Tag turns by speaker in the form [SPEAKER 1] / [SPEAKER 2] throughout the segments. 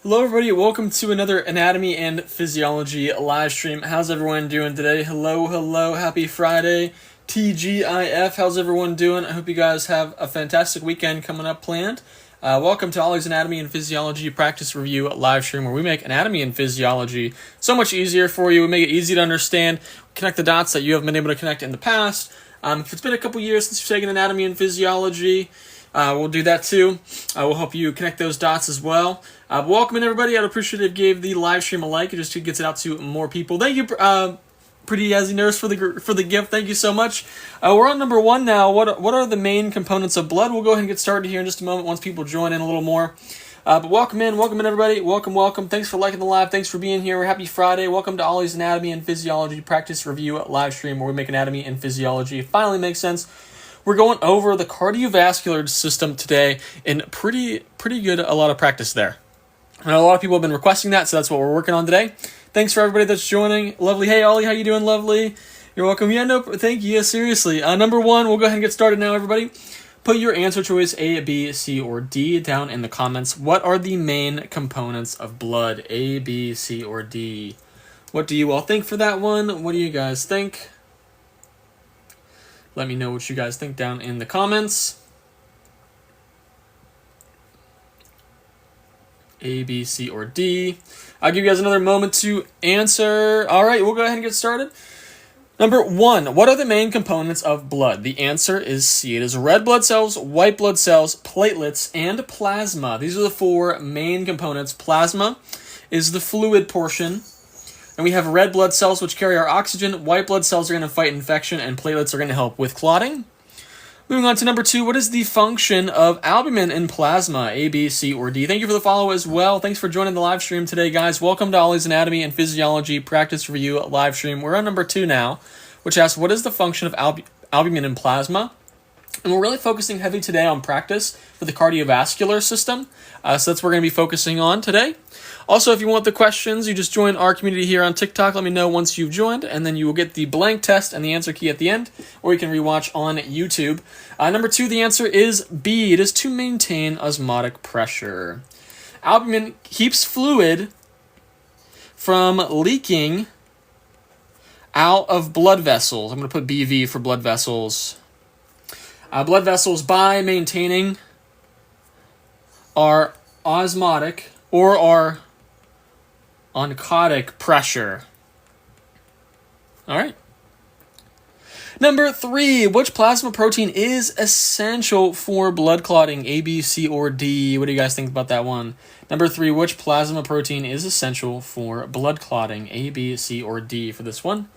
[SPEAKER 1] Hello everybody, welcome to another Anatomy and Physiology live stream. How's everyone doing today? Hello, happy Friday. TGIF, how's everyone doing? I hope you guys have a fantastic weekend coming up planned. Welcome to Ollie's Anatomy and Physiology Practice Review live stream, where we make anatomy and physiology so much easier for you. We make it easy to understand, connect the dots that you haven't been able to connect in the past. If it's been a couple years since you've taken anatomy and physiology, we'll do that too. We'll help you connect those dots as well. Welcome in everybody. I'd appreciate it if you gave the live stream a like. It just gets it out to more people. Thank you, Pretty HESI Nurse, for the gift. Thank you so much. We're on number 1 now. What are the main components of blood? We'll go ahead and get started here in just a moment once people join in a little more. But welcome in everybody. Welcome. Thanks for liking the live. Thanks for being here. Happy Friday. Welcome to Ollie's Anatomy and Physiology Practice Review live stream, where we make anatomy and physiology finally makes sense. We're going over the cardiovascular system today in pretty good, a lot of practice there. I know a lot of people have been requesting that, so that's what we're working on today. Thanks for everybody that's joining. Lovely. Hey, Ollie, how you doing, lovely? You're welcome. Yeah, no, thank you. Yeah, seriously. Number 1, we'll go ahead and get started now, everybody. Put your answer choice A, B, C, or D down in the comments. What are the main components of blood? A, B, C, or D? What do you all think for that one? What do you guys think? Let me know what you guys think down in the comments. A, B, C, or D. I'll give you guys another moment to answer. All right, we'll go ahead and get started. Number 1, what are the main components of blood? The answer is C. It is red blood cells, white blood cells, platelets, and plasma. These are the 4 main components. Plasma is the fluid portion. And we have red blood cells, which carry our oxygen. White blood cells are going to fight infection, and platelets are going to help with clotting. Moving on to number 2, what is the function of albumin in plasma? A, B, C, or D? Thank you for the follow as well. Thanks for joining the live stream today, guys. Welcome to Ollie's Anatomy and Physiology Practice Review live stream. We're on number 2 now, which asks, what is the function of albumin in plasma? And we're really focusing heavy today on practice for the cardiovascular system. So that's what we're going to be focusing on today. Also, if you want the questions, you just join our community here on TikTok. Let me know once you've joined, and then you will get the blank test and the answer key at the end, or you can rewatch on YouTube. Number 2, the answer is B. It is to maintain osmotic pressure. Albumin keeps fluid from leaking out of blood vessels. I'm going to put BV for blood vessels. Blood vessels, by maintaining our osmotic or our oncotic pressure. All right. Number 3, which plasma protein is essential for blood clotting? A, B, C, or D? What do you guys think about that one? Number 3, which plasma protein is essential for blood clotting? A, B, C, or D for this one?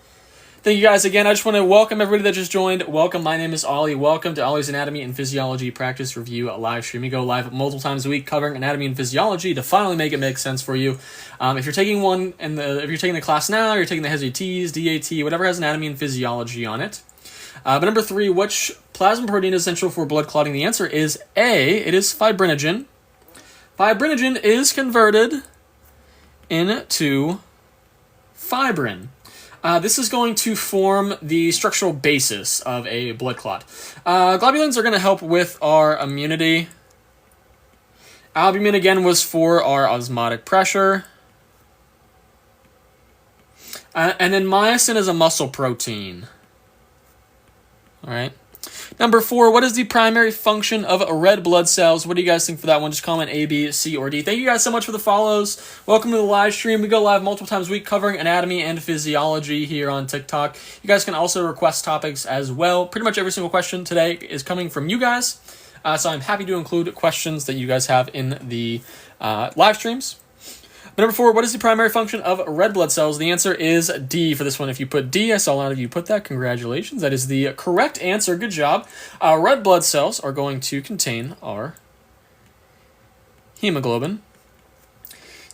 [SPEAKER 1] Thank you guys again. I just want to welcome everybody that just joined. Welcome. My name is Ollie. Welcome to Ollie's Anatomy and Physiology Practice Review live stream. We go live multiple times a week covering anatomy and physiology to finally make it make sense for you. If you're taking if you're taking the class now, you're taking the HESI, TEAS, DAT, whatever has anatomy and physiology on it. But number 3, which plasma protein is essential for blood clotting? The answer is A. It is fibrinogen. Fibrinogen is converted into fibrin. This is going to form the structural basis of a blood clot. Globulins are going to help with our immunity. Albumin, again, was for our osmotic pressure. And then myosin is a muscle protein. All right. Number 4, what is the primary function of red blood cells? What do you guys think for that one? Just comment A, B, C, or D. Thank you guys so much for the follows. Welcome to the live stream. We go live multiple times a week covering anatomy and physiology here on TikTok. You guys can also request topics as well. Pretty much every single question today is coming from you guys. So I'm happy to include questions that you guys have in the live streams. But number 4, what is the primary function of red blood cells? The answer is D for this one. If you put D, I saw a lot of you put that. Congratulations. That is the correct answer. Good job. Red blood cells are going to contain our hemoglobin.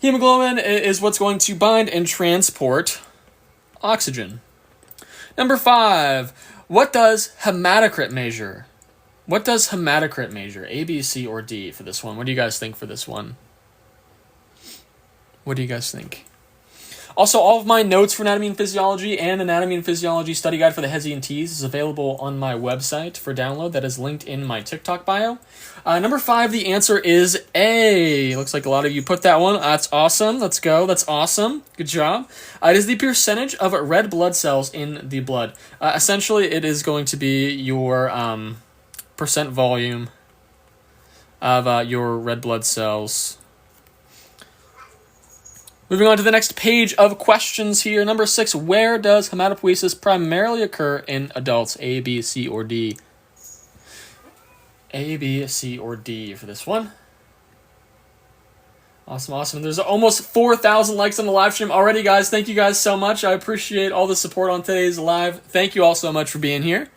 [SPEAKER 1] Hemoglobin is what's going to bind and transport oxygen. Number 5, what does hematocrit measure? What does hematocrit measure? A, B, C, or D for this one? What do you guys think for this one? What do you guys think? Also, all of my notes for anatomy and physiology and anatomy and physiology study guide for the HESI and TEAS is available on my website for download. That is linked in my TikTok bio. Number 5, the answer is A. Looks like a lot of you put that one. That's awesome. Let's go. That's awesome. Good job. It is the percentage of red blood cells in the blood. Essentially, it is going to be your percent volume of your red blood cells. Moving on to the next page of questions here. Number 6, where does hematopoiesis primarily occur in adults? A, B, C, or D? A, B, C, or D for this one. Awesome, awesome. There's almost 4,000 likes on the live stream already, guys. Thank you guys so much. I appreciate all the support on today's live. Thank you all so much for being here.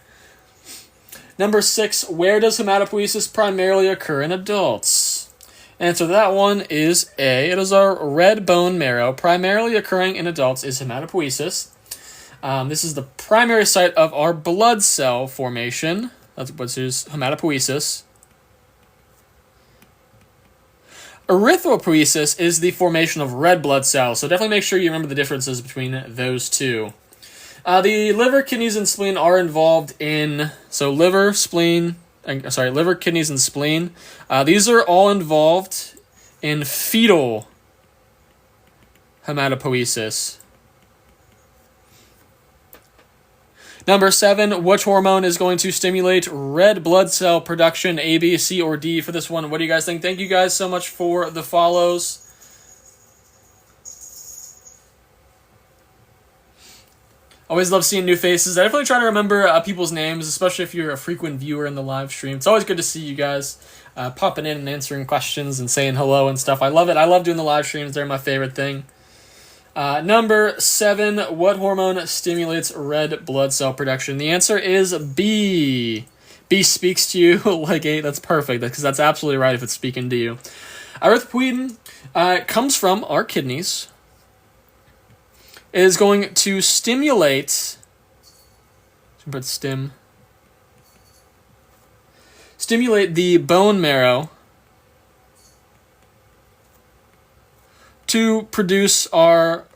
[SPEAKER 1] Number 6, where does hematopoiesis primarily occur in adults? Answer to that one is A. It is our red bone marrow. Primarily occurring in adults is hematopoiesis. This is the primary site of our blood cell formation. That's what is hematopoiesis. Erythropoiesis is the formation of red blood cells. So definitely make sure you remember the differences between those two. The liver, kidneys, and spleen are involved in... So liver, kidneys, and spleen. These are all involved in fetal hematopoiesis. Number 7, which hormone is going to stimulate red blood cell production? A, B, C, or D for this one? What do you guys think? Thank you guys so much for the follows. Always love seeing new faces. I definitely try to remember people's names, especially if you're a frequent viewer in the live stream. It's always good to see you guys popping in and answering questions and saying hello and stuff. I love it. I love doing the live streams. They're my favorite thing. Number 7, what hormone stimulates red blood cell production? The answer is B. B speaks to you like A. That's perfect, because that's absolutely right if it's speaking to you. Erythropoietin comes from our kidneys. It is going to stimulate the bone marrow to produce our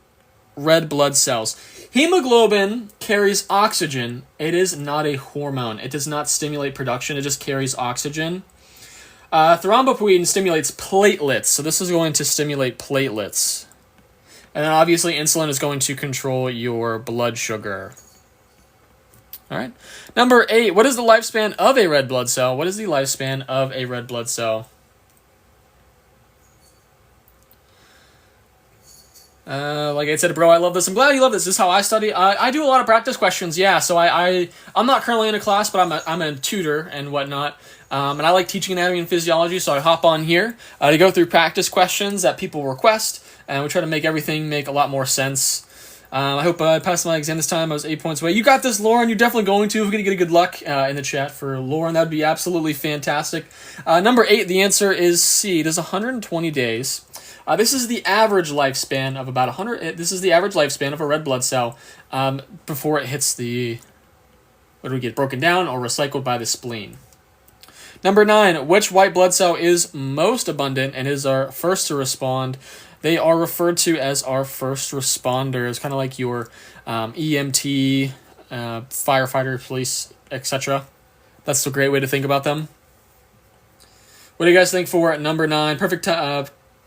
[SPEAKER 1] red blood cells. Hemoglobin carries oxygen. It is not a hormone. It does not stimulate production. It just carries oxygen. Thrombopoietin stimulates platelets. So this is going to stimulate platelets. And then obviously insulin is going to control your blood sugar. All right. Number 8, what is the lifespan of a red blood cell? What is the lifespan of a red blood cell? Like I said, bro, I love this. I'm glad you love this. This is how I study. I do a lot of practice questions, yeah. So I'm not currently in a class, but I'm a tutor and whatnot. And I like teaching anatomy and physiology, so I hop on here to go through practice questions that people request, and we try to make everything make a lot more sense. I hope I passed my exam this time. I was 8 points away. You got this, Lauren. You're definitely going to. If we're going to get a good luck in the chat for Lauren, that would be absolutely fantastic. Number 8, the answer is C. It is 120 days. This is the average lifespan of about 100. This is the average lifespan of a red blood cell before it hits the, what do we get, broken down or recycled by the spleen. Number 9, which white blood cell is most abundant and is our first to respond? They are referred to as our first responders, kind of like your EMT, firefighter, police, etc. That's a great way to think about them. What do you guys think for number 9? Perfect.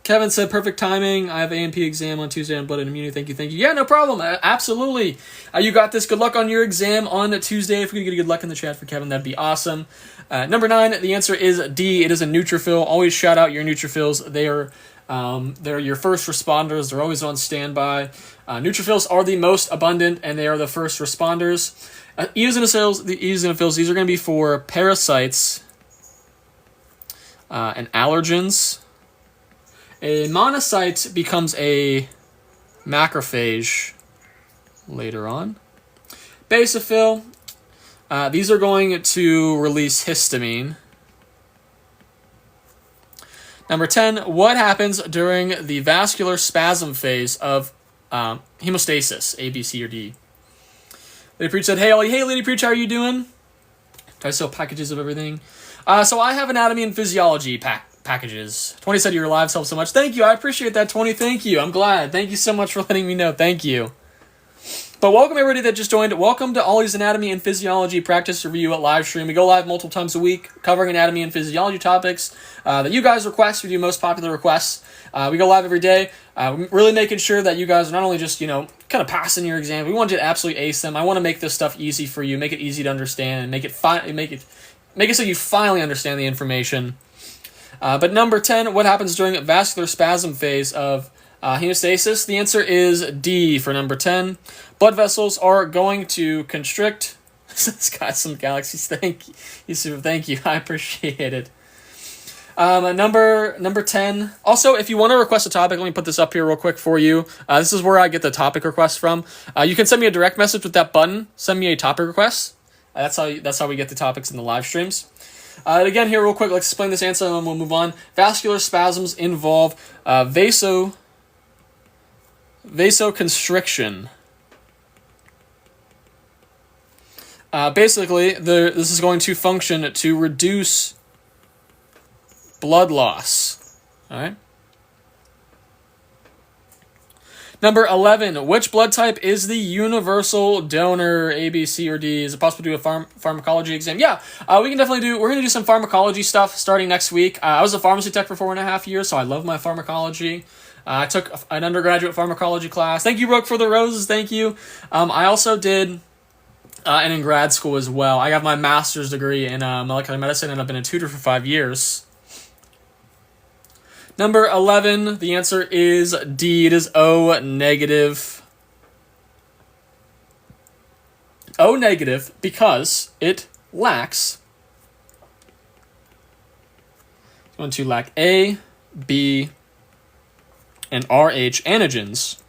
[SPEAKER 1] Kevin said perfect timing. I have A&P exam on Tuesday on blood and immunity. Thank you. Yeah, no problem. Absolutely. You got this. Good luck on your exam on Tuesday. If we could get a good luck in the chat for Kevin, that'd be awesome. Number 9, the answer is D. It is a neutrophil. Always shout out your neutrophils. They're your first responders. They're always on standby. Neutrophils are the most abundant, and they are the first responders. Eosinophils, these are going to be for parasites and allergens. A monocyte becomes a macrophage later on. Basophil, these are going to release histamine. Number 10, what happens during the vascular spasm phase of hemostasis, A, B, C, or D? Lady Preach said, hey, Ollie. Hey, Lady Preach, how are you doing? I sell packages of everything. So I have anatomy and physiology packages. 20 said your lives help so much. Thank you. I appreciate that, 20. Thank you. I'm glad. Thank you so much for letting me know. Thank you. But welcome everybody that just joined. Welcome to Ollie's Anatomy and Physiology Practice Review at live stream. We go live multiple times a week covering anatomy and physiology topics that you guys request. We do most popular requests. We go live every day. Really making sure that you guys are not only just, kind of passing your exam. We want you to absolutely ace them. I want to make this stuff easy for you, make it easy to understand, and make it so you finally understand the information. But number 10, what happens during vascular spasm phase of hemostasis? The answer is D for number 10. Blood vessels are going to constrict. This got some galaxies. Thank you. I appreciate it. Number 10. Also, if you want to request a topic, let me put this up here real quick for you. This is where I get the topic requests from. You can send me a direct message with that button. Send me a topic request. That's how we get the topics in the live streams. Again, here real quick, let's explain this answer and then we'll move on. Vascular spasms involve vasoconstriction. Basically, this is going to function to reduce blood loss. All right. Number 11, which blood type is the universal donor, A, B, C, or D? Is it possible to do a pharmacology exam? Yeah, we can definitely we're going to do some pharmacology stuff starting next week. I was a pharmacy tech for 4.5 years, so I love my pharmacology. I took an undergraduate pharmacology class. Thank you, Brooke, for the roses. Thank you. I also did, and in grad school as well, I got my master's degree in molecular medicine, and I've been a tutor for 5 years. Number 11, the answer is D. It is O negative. O negative because it lacks. It's going to lack A, B, and Rh antigens,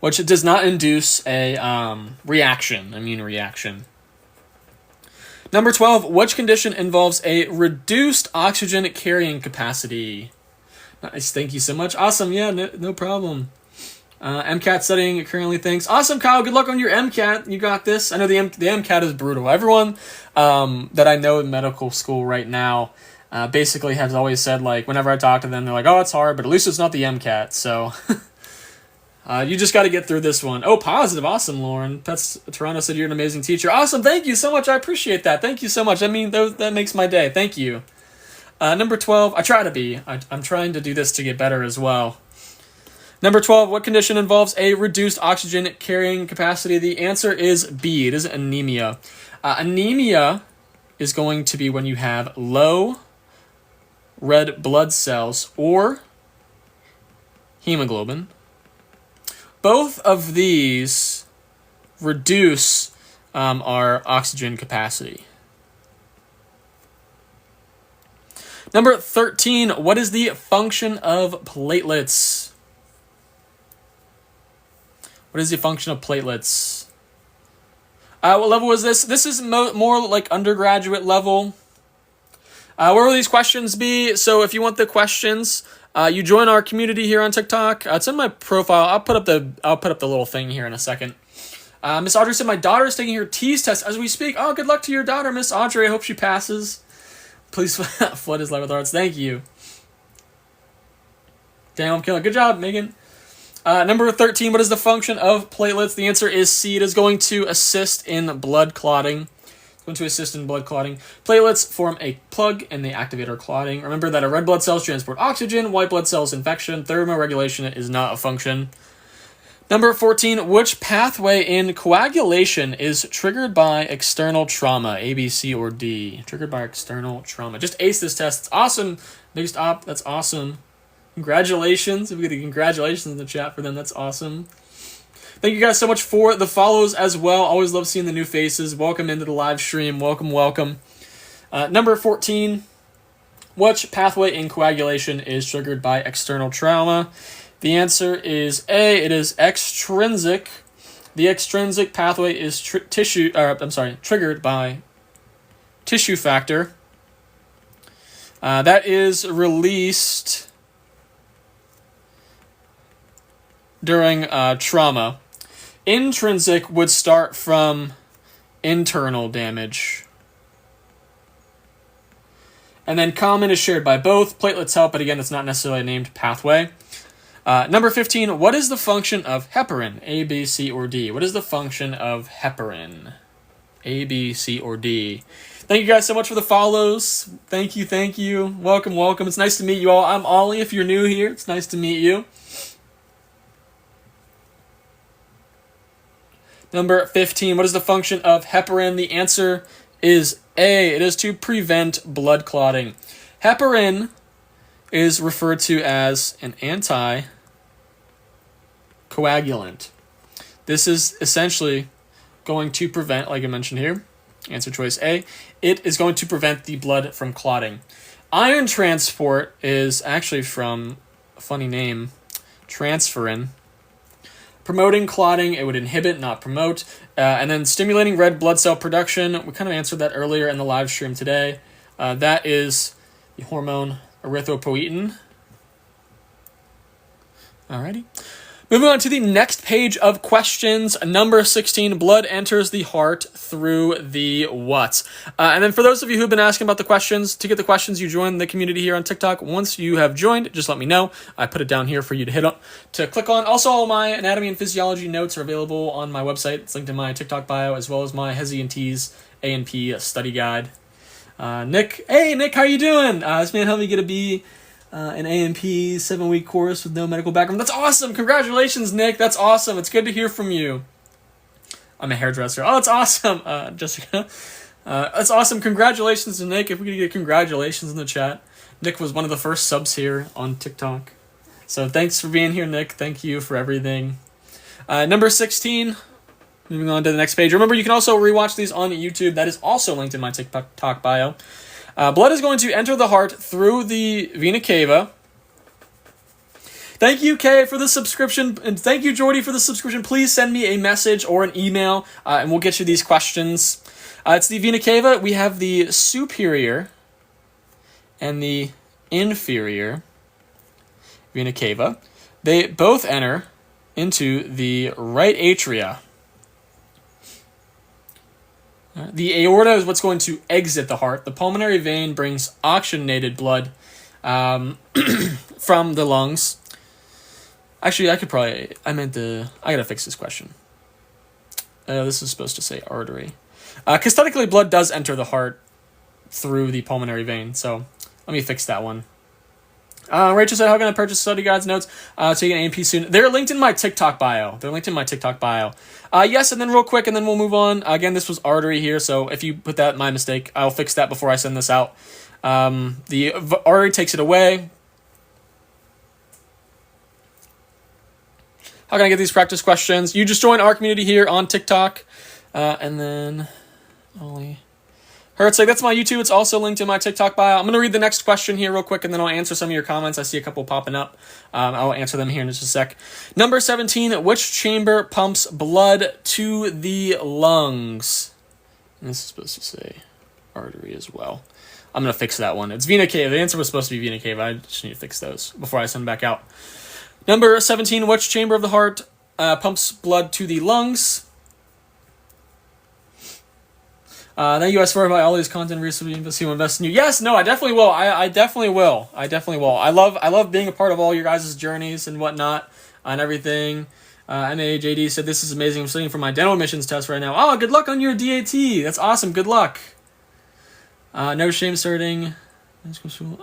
[SPEAKER 1] which does not induce a immune reaction. Number 12, which condition involves a reduced oxygen carrying capacity? Nice, thank you so much. Awesome, yeah, no problem. MCAT studying currently, thanks. Awesome, Kyle, good luck on your MCAT. You got this. I know the MCAT is brutal. Everyone that I know in medical school right now basically has always said, like, whenever I talk to them, they're like, oh, it's hard, but at least it's not the MCAT, so... you just got to get through this one. Oh, positive. Awesome, Lauren. Toronto said you're an amazing teacher. Awesome, thank you so much. I appreciate that. Thank you so much. I mean, that makes my day. Thank you. Number 12, I try to be. I'm trying to do this to get better as well. Number 12, what condition involves a reduced oxygen carrying capacity? The answer is B. It is anemia. Anemia is going to be when you have low red blood cells or hemoglobin. Both of these reduce our oxygen capacity. Number 13, what is the function of platelets? What is the function of platelets? What level is this? This is more like undergraduate level. Where will these questions be? So if you want the questions, you join our community here on TikTok. It's in my profile. I'll put up the little thing here in a second. Miss Audrey said my daughter is taking her TEAS test as we speak. Oh, good luck to your daughter, Miss Audrey. I hope she passes. Please flood his life with hearts. Thank you. Damn, I'm killing. Good job, Megan. Number 13, what is the function of platelets? The answer is C. It is going to assist in blood clotting. It's going to assist in blood clotting. Platelets form a plug and they activate our clotting. Remember that our red blood cells transport oxygen, white blood cells infection. Thermoregulation is not a function. Number 14, which pathway in coagulation is triggered by external trauma? A, B, C, or D? Triggered by external trauma. Just ace this test. It's awesome. Biggest op. That's awesome. Congratulations. If we get the congratulations in the chat for them, that's awesome. Thank you guys so much for the follows as well. Always love seeing the new faces. Welcome into the live stream. Welcome. Number 14, which pathway in coagulation is triggered by external trauma? The answer is A. It is extrinsic. The extrinsic pathway is triggered by tissue factor. That is released during trauma. Intrinsic would start from internal damage. And then common is shared by both. Platelets help, but again, it's not necessarily a named pathway. Number 15, what is the function of heparin? A, B, C, or D? What is the function of heparin? A, B, C, or D? Thank you guys so much for the follows. Thank you, thank you. Welcome, welcome. It's nice to meet you all. I'm Ollie if you're new here. It's nice to meet you. Number 15, what is the function of heparin? The answer is A. It is to prevent blood clotting. Heparin is referred to as an anticoagulant. This is essentially going to prevent, like I mentioned here, answer choice A, it is going to prevent the blood from clotting. Iron transport is actually from a funny name, transferrin. Promoting clotting, it would inhibit, not promote. And then stimulating red blood cell production, we kind of answered that earlier in the live stream today. That is the hormone erythropoietin. Alrighty. Moving on to the next page of questions. Number 16, blood enters the heart through the what? And then for those of you who've been asking about the questions, to get the questions, you join the community here on TikTok. Once you have joined, just let me know. I put it down here for you to hit on, to click on. Also, all my anatomy and physiology notes are available on my website. It's linked in my TikTok bio, as well as my HESI and TEAS A&P study guide. Nick, hey Nick, how you doing? This man helped me get a B. An A&P 7-week course with no medical background. That's awesome. Congratulations, Nick. That's awesome. It's good to hear from you. I'm a hairdresser. Oh, that's awesome, Jessica. That's awesome. Congratulations to Nick. If we could get congratulations in the chat. Nick was one of the first subs here on TikTok. So thanks for being here, Nick. Thank you for everything. Number 16. Moving on to the next page. Remember, you can also rewatch these on YouTube. That is also linked in my TikTok bio. Blood is going to enter the heart through the vena cava. Thank you, Kay, for the subscription, and thank you, Jordy, for the subscription. Please send me a message or an email, and we'll get you these questions. It's the vena cava. We have the superior and the inferior vena cava. They both enter into the right atria. The aorta is what's going to exit the heart. The pulmonary vein brings oxygenated blood from the lungs. Actually, I gotta fix this question. This is supposed to say artery. Because technically blood does enter the heart through the pulmonary vein. So let me fix that one. Rachel said, how can I purchase study guides, notes, taking A&P soon? They're linked in my TikTok bio. Yes, and then real quick, and then we'll move on. Again, this was artery here, so if you put that, my mistake. I'll fix that before I send this out. The artery takes it away. How can I get these practice questions? You just join our community here on TikTok. And then Ollie Hurts, like, that's my YouTube. It's also linked in my TikTok bio. I'm going to read the next question here real quick, and then I'll answer some of your comments. I see a couple popping up. I'll answer them here in just a sec. Number 17, which chamber pumps blood to the lungs? And this is supposed to say artery as well. I'm going to fix that one. It's vena cava. The answer was supposed to be vena cava. I just need to fix those before I send them back out. Number 17, which chamber of the heart pumps blood to the lungs? Thank you guys for all these content recently. Invest in you. Yes, no, I definitely will. I definitely will. I love being a part of all your guys' journeys and whatnot and everything. MAJD said, this is amazing. I'm studying for my dental admissions test right now. Oh, good luck on your DAT. That's awesome. Good luck. No shame starting.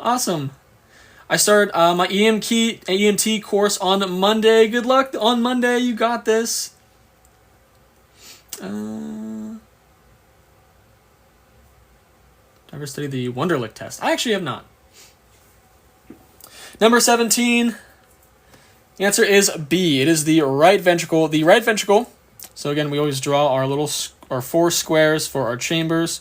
[SPEAKER 1] Awesome. I start my EMT course on Monday. Good luck on Monday. You got this. Ever studied the Wonderlic test? I actually have not. Number 17. The answer is B. It is the right ventricle. The right ventricle. So again, we always draw our 4 squares for our chambers.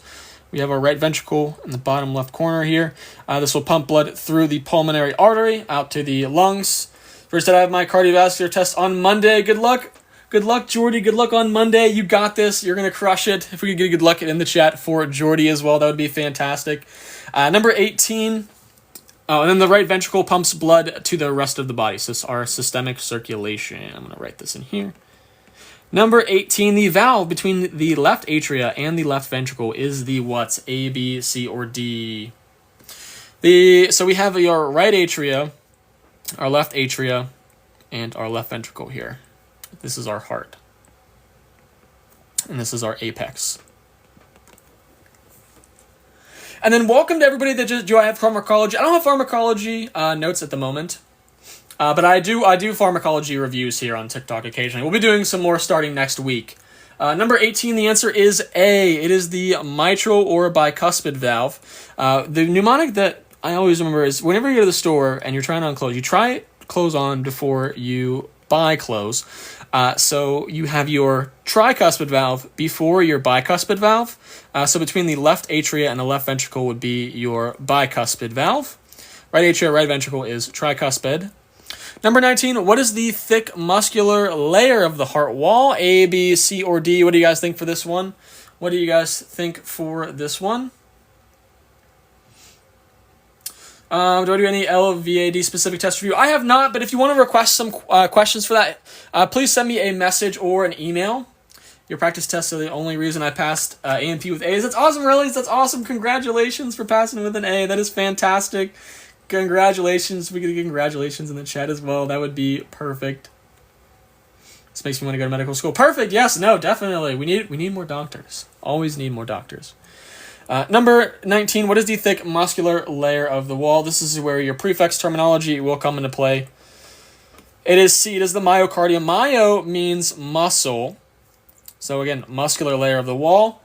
[SPEAKER 1] We have our right ventricle in the bottom left corner here. This will pump blood through the pulmonary artery out to the lungs. First, I have my cardiovascular test on Monday. Good luck. Good luck, Jordy. Good luck on Monday. You got this. You're going to crush it. If we could get good luck in the chat for Jordy as well, that would be fantastic. Number 18. Oh, and then the right ventricle pumps blood to the rest of the body. So this is our systemic circulation. I'm going to write this in here. Number 18, the valve between the left atria and the left ventricle is the what? A, B, C, or D? So we have your right atria, our left atria, and our left ventricle here. This is our heart. And this is our apex. And then welcome to everybody that do I have pharmacology. I don't have pharmacology notes at the moment. But I do pharmacology reviews here on TikTok occasionally. We'll be doing some more starting next week. Number 18, the answer is A. It is the mitral or bicuspid valve. The mnemonic that I always remember is whenever you go to the store and you're trying on clothes, you try clothes on before you buy clothes. So you have your tricuspid valve before your bicuspid valve. So between the left atria and the left ventricle would be your bicuspid valve. Right atria, right ventricle is tricuspid. Number 19, what is the thick muscular layer of the heart wall? A, B, C, or D? What do you guys think for this one? What do you guys think for this one? Do I do any LVAD specific test review? I have not, but if you want to request some questions for that, please send me a message or an email. Your practice tests are the only reason I passed A&P with A's. That's awesome, really. That's awesome. Congratulations for passing with an A. That is fantastic. Congratulations. We can get congratulations in the chat as well. That would be perfect. This makes me want to go to medical school. Perfect. Yes. No, definitely. We need more doctors. Always need more doctors. Number 19, what is the thick muscular layer of the wall? This is where your prefix terminology will come into play. It is C. It is the myocardium. Myo means muscle. So again, muscular layer of the wall.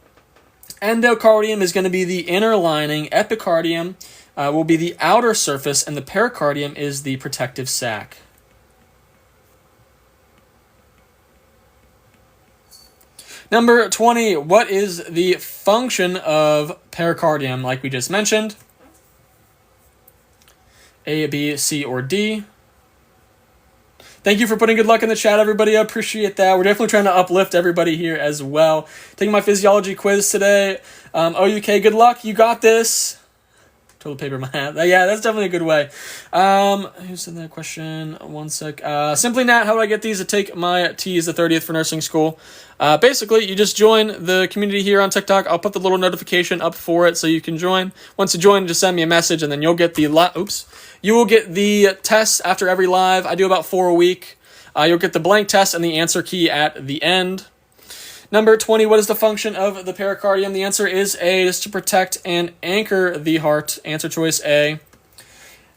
[SPEAKER 1] Endocardium is going to be the inner lining. Epicardium will be the outer surface, and the pericardium is the protective sac. Number 20, what is the function of pericardium, like we just mentioned? A, B, C, or D? Thank you for putting good luck in the chat, everybody. I appreciate that. We're definitely trying to uplift everybody here as well. Taking my physiology quiz today. OUK, good luck. You got this. Toilet paper in my hat. Yeah, that's definitely a good way. Who said that question? One sec. Simply Nat, how do I get these to take my TEAS the 30th for nursing school? Basically, you just join the community here on TikTok. I'll put the little notification up for it so you can join. Once you join, just send me a message, and then you'll get the you will get the tests after every live. I do about 4 a week. You'll get the blank test and the answer key at the end. Number 20, what is the function of the pericardium? The answer is A, is to protect and anchor the heart. Answer choice A.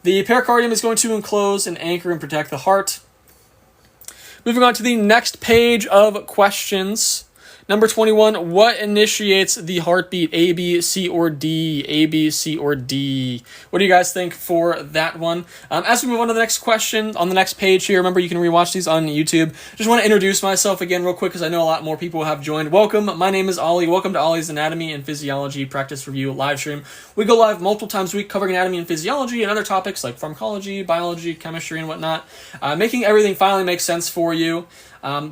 [SPEAKER 1] The pericardium is going to enclose and anchor and protect the heart. Moving on to the next page of questions. Number 21, what initiates the heartbeat? A, B, C, or D? A, B, C, or D? What do you guys think for that one? As we move on to the next question, on the next page here, remember you can rewatch these on YouTube. Just want to introduce myself again real quick because I know a lot more people have joined. Welcome, my name is Ollie. Welcome to Ollie's Anatomy and Physiology Practice Review live stream. We go live multiple times a week covering anatomy and physiology and other topics like pharmacology, biology, chemistry, and whatnot. Making everything finally make sense for you.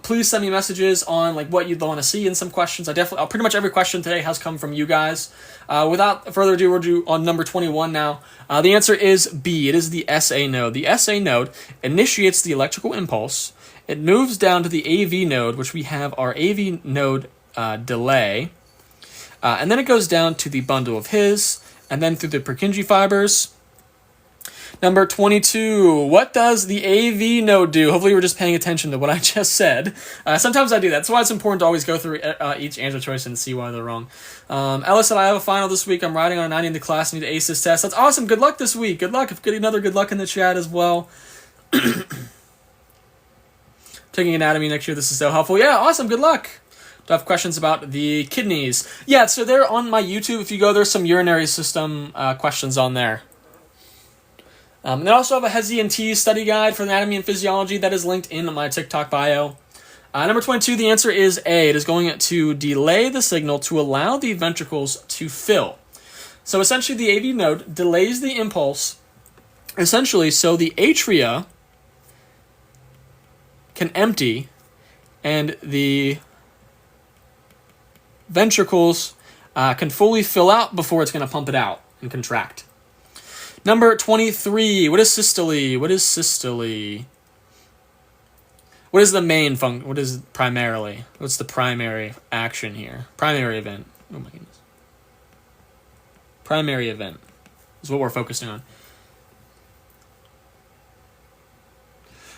[SPEAKER 1] Please send me messages on like what you'd want to see and some questions. Pretty much every question today has come from you guys. Without further ado, we're due on number 21 now. The answer is B. It is the SA node. The SA node initiates the electrical impulse. It moves down to the AV node, which we have our AV node delay. And then it goes down to the bundle of His, and then through the Purkinje fibers. Number 22, what does the AV node do? Hopefully you were just paying attention to what I just said. Sometimes I do that. That's why it's important to always go through each answer choice and see why they're wrong. Ella said, I have a final this week. I'm riding on a 90 in the class. I need to ace this test. That's awesome. Good luck this week. Good luck. Get another good luck in the chat as well. Taking anatomy next year. This is so helpful. Yeah, awesome. Good luck. Do I have questions about the kidneys? Yeah, so they're on my YouTube. If you go, there's some urinary system questions on there. And I also have a HESI and TEAS study guide for anatomy and physiology that is linked in my TikTok bio. Number 22, the answer is A. It is going to delay the signal to allow the ventricles to fill. So essentially the AV node delays the impulse, essentially so the atria can empty and the ventricles can fully fill out before it's going to pump it out and contract. Number 23, what is systole? What is systole? What is the main function? What is primarily? What's the primary action here? Primary event. Oh my goodness. Primary event. is what we're focusing on.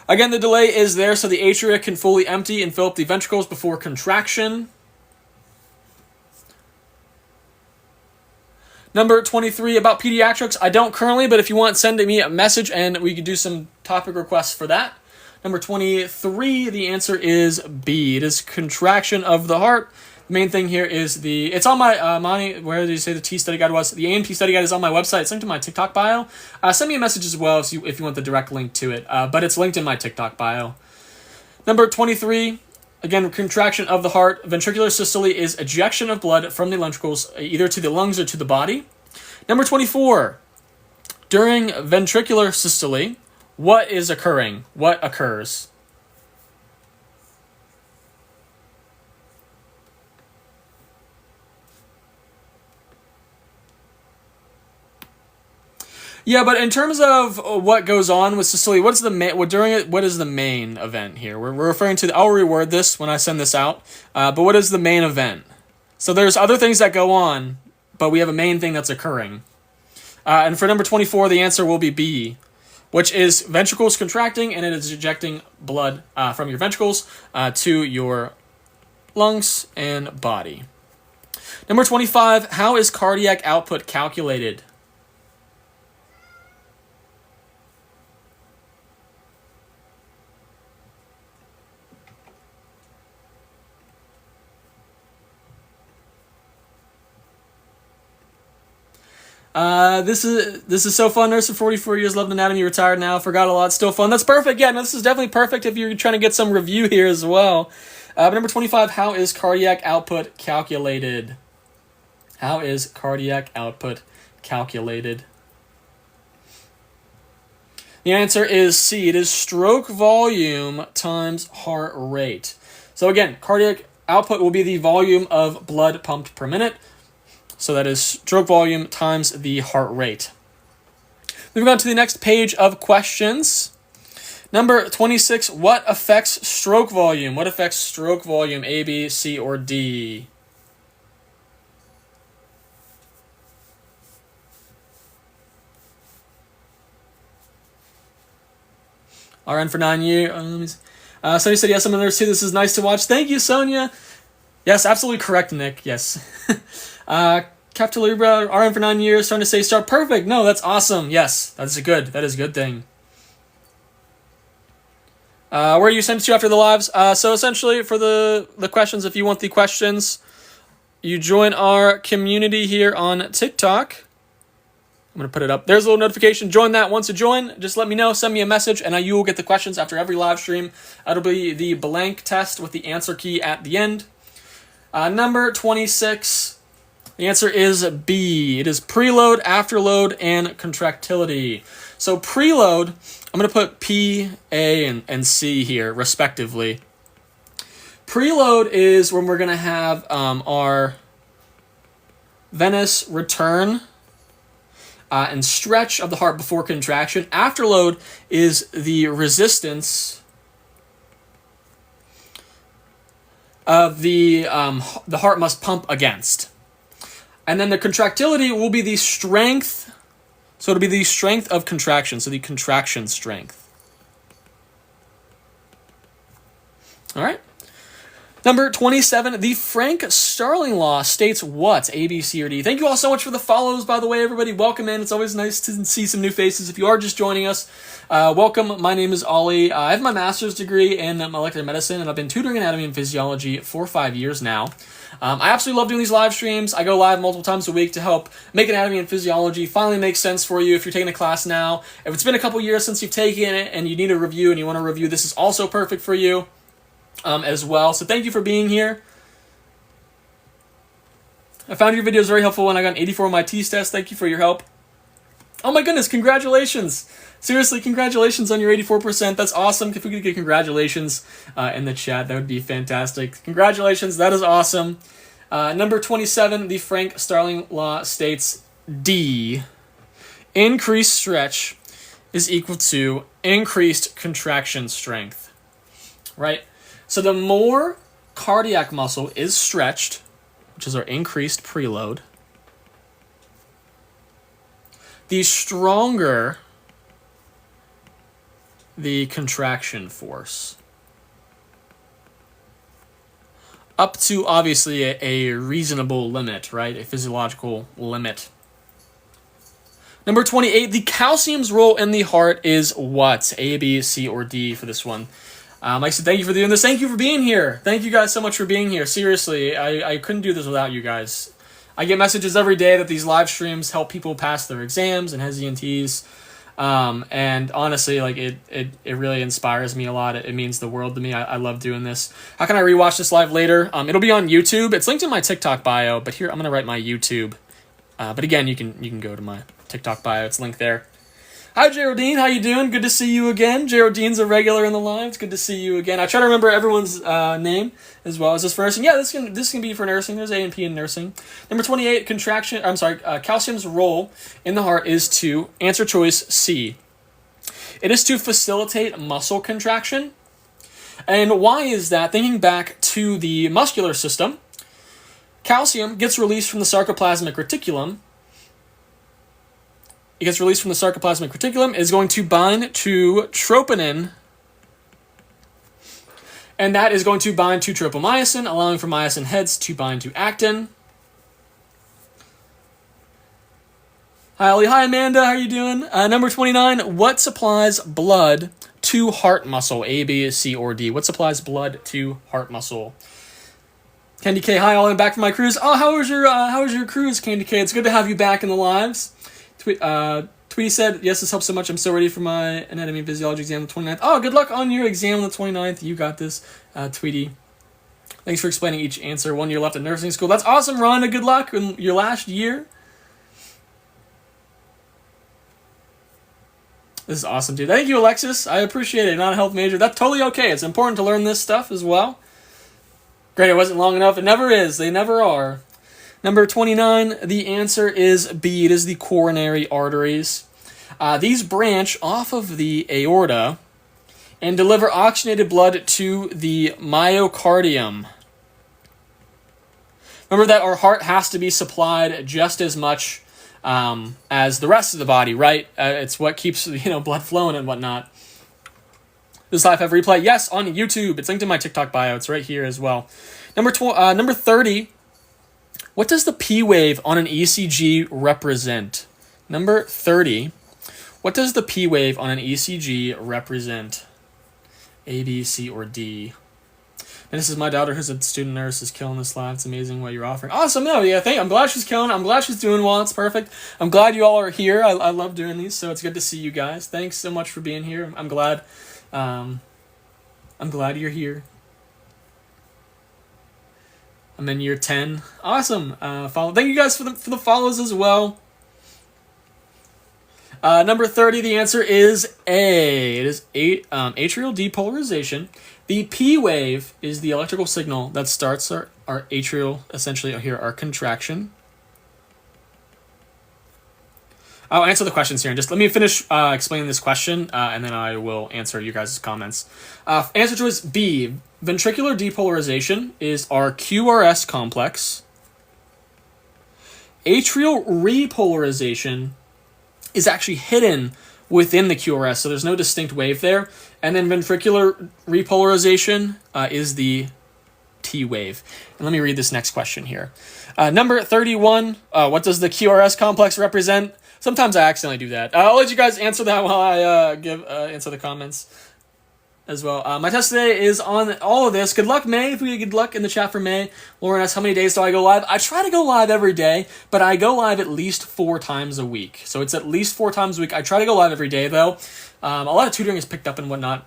[SPEAKER 1] Again, the delay is there so the atria can fully empty and fill up the ventricles before contraction. Number 23, about pediatrics. I don't currently, but if you want, send me a message and we could do some topic requests for that. Number 23, the answer is B. It is contraction of the heart. The main thing here is it's on my, where did you say the T study guide was? The A&P study guide is on my website. It's linked to my TikTok bio. Send me a message as well if you want the direct link to it. But it's linked in my TikTok bio. Number 23, again, contraction of the heart. Ventricular systole is ejection of blood from the ventricles, either to the lungs or to the body. Number 24, during ventricular systole, what is occurring? What occurs? Yeah, but in terms of what goes on with systole, what is the main event here? We're referring to I'll reword this when I send this out. But what is the main event? So there's other things that go on, but we have a main thing that's occurring. And for number 24, the answer will be B, which is ventricles contracting, and it is ejecting blood from your ventricles to your lungs and body. Number 25, how is cardiac output calculated? This is so fun. Nurse for 44 years, loved anatomy, retired now, forgot a lot, still fun. That's perfect. Yeah, no, this is definitely perfect if you're trying to get some review here as well. But number 25, how is cardiac output calculated? How is cardiac output calculated? The answer is C. It is stroke volume times heart rate. So again, cardiac output will be the volume of blood pumped per minute. So that is stroke volume times the heart rate. Moving on to the next page of questions. Number 26, what affects stroke volume? What affects stroke volume? A, B, C, or D? RN for 9 years. Sonia said, yes, I'm a nurse too. This is nice to watch. Thank you, Sonia. Yes, absolutely correct, Nick. Yes. Captain Libra, RN for 9 years, starting to say start. Perfect. No, that's awesome. Yes, that is a good thing. Where are you sent to after the lives? So essentially for the questions, if you want the questions, you join our community here on TikTok. I'm going to put it up. There's a little notification. Join that. Once you join, just let me know. Send me a message, and you will get the questions after every live stream. It'll be the blank test with the answer key at the end. Number 26. The answer is B. It is preload, afterload, and contractility. So preload, I'm going to put P, A, and C here, respectively. Preload is when we're going to have our venous return and stretch of the heart before contraction. Afterload is the resistance of the heart must pump against. And then the contractility will be the strength. So it'll be the strength of contraction. So the contraction strength. All right. Number 27, the Frank-Starling law states what? A, B, C, or D? Thank you all so much for the follows, by the way, everybody. Welcome in. It's always nice to see some new faces. If you are just joining us, welcome. My name is Ollie. I have my master's degree in molecular medicine, and I've been tutoring anatomy and physiology for 5 years now. I absolutely love doing these live streams. I go live multiple times a week to help make anatomy and physiology finally make sense for you if you're taking a class now. If it's been a couple years since you've taken it and you need a review and you want to review, this is also perfect for you. As well. So thank you for being here. I found your videos very helpful when I got an 84 on my TEAS test. Thank you for your help. Oh my goodness, congratulations. Seriously, congratulations on your 84%. That's awesome. If we could get congratulations in the chat, that would be fantastic. Congratulations, that is awesome. Number 27, the Frank-Starling law states D. Increased stretch is equal to increased contraction strength. Right? So the more cardiac muscle is stretched, which is our increased preload, the stronger the contraction force. Up to, obviously, a reasonable limit, right? A physiological limit. Number 28, the calcium's role in the heart is what? A, B, C, or D for this one? Like I said, thank you for doing this. Thank you for being here. Thank you guys so much for being here. Seriously, I couldn't do this without you guys. I get messages every day that these live streams help people pass their exams and HESI and TEAS. And honestly, like it really inspires me a lot. It means the world to me. I love doing this. How can I rewatch this live later? It'll be on YouTube. It's linked in my TikTok bio, but here I'm gonna write my YouTube. But again, you can go to my TikTok bio. It's linked there. Hi, Geraldine. How you doing? Good to see you again. Geraldine's a regular in the live. It's good to see you again. I try to remember everyone's name as well. Is this for nursing? Yeah, this can be for nursing. There's A and P in nursing. Number 28, calcium's role in the heart is to, answer choice C. It is to facilitate muscle contraction. And why is that? Thinking back to the muscular system, calcium gets released from the sarcoplasmic reticulum. It gets released from the sarcoplasmic reticulum, is going to bind to troponin, and that is going to bind to tropomyosin, allowing for myosin heads to bind to actin. Hi, Ollie. Hi, Amanda. How are you doing? Number 29, what supplies blood to heart muscle? A, B, C, or D? What supplies blood to heart muscle? Candy K. Hi, Ollie. I'm back from my cruise. Oh, how was your cruise, Candy K? It's good to have you back in the lives. Tweety said, yes, this helps so much. I'm so ready for my anatomy and physiology exam on the 29th. Oh, good luck on your exam on the 29th. You got this, Tweety. Thanks for explaining each answer. 1 year left in nursing school. That's awesome, Rhonda. Good luck in your last year. This is awesome, dude. Thank you, Alexis. I appreciate it. Not a health major. That's totally okay. It's important to learn this stuff as well. Great, it wasn't long enough. It never is. They never are. Number 29, the answer is B. It is the coronary arteries. These branch off of the aorta and deliver oxygenated blood to the myocardium. Remember that our heart has to be supplied just as much as the rest of the body, right? It's what keeps blood flowing and whatnot. Does live have replay? Yes, on YouTube. It's linked in my TikTok bio. It's right here as well. Number 30. What does the P wave on an ECG represent? Number 30. What does the P wave on an ECG represent? A, B, C, or D? And this is my daughter, who's a student nurse, is killing this live. It's amazing what you're offering. Awesome. No, yeah, I'm glad she's killing it. I'm glad she's doing well. It's perfect. I'm glad you all are here. I love doing these, so it's good to see you guys. Thanks so much for being here. I'm glad you're here. I'm in year 10. Awesome. Thank you guys for the follows as well. Number 30, the answer is A. It is atrial depolarization. The P wave is the electrical signal that starts our atrial, essentially here, our contraction. I'll answer the questions here. And just let me finish explaining this question, and then I will answer you guys' comments. Answer choice B. Ventricular depolarization is our QRS complex. Atrial repolarization is actually hidden within the QRS, so there's no distinct wave there. And then ventricular repolarization is the T wave. And let me read this next question here. Number 31, what does the QRS complex represent? Sometimes I accidentally do that. I'll let you guys answer that while I answer the comments as well. My test today is on all of this. Good luck, May. If we get good luck in the chat for May. Lauren asks, how many days do I go live? I try to go live every day, but I go live at least 4 times a week. So it's at least 4 times a week. I try to go live every day, though. A lot of tutoring is picked up and whatnot.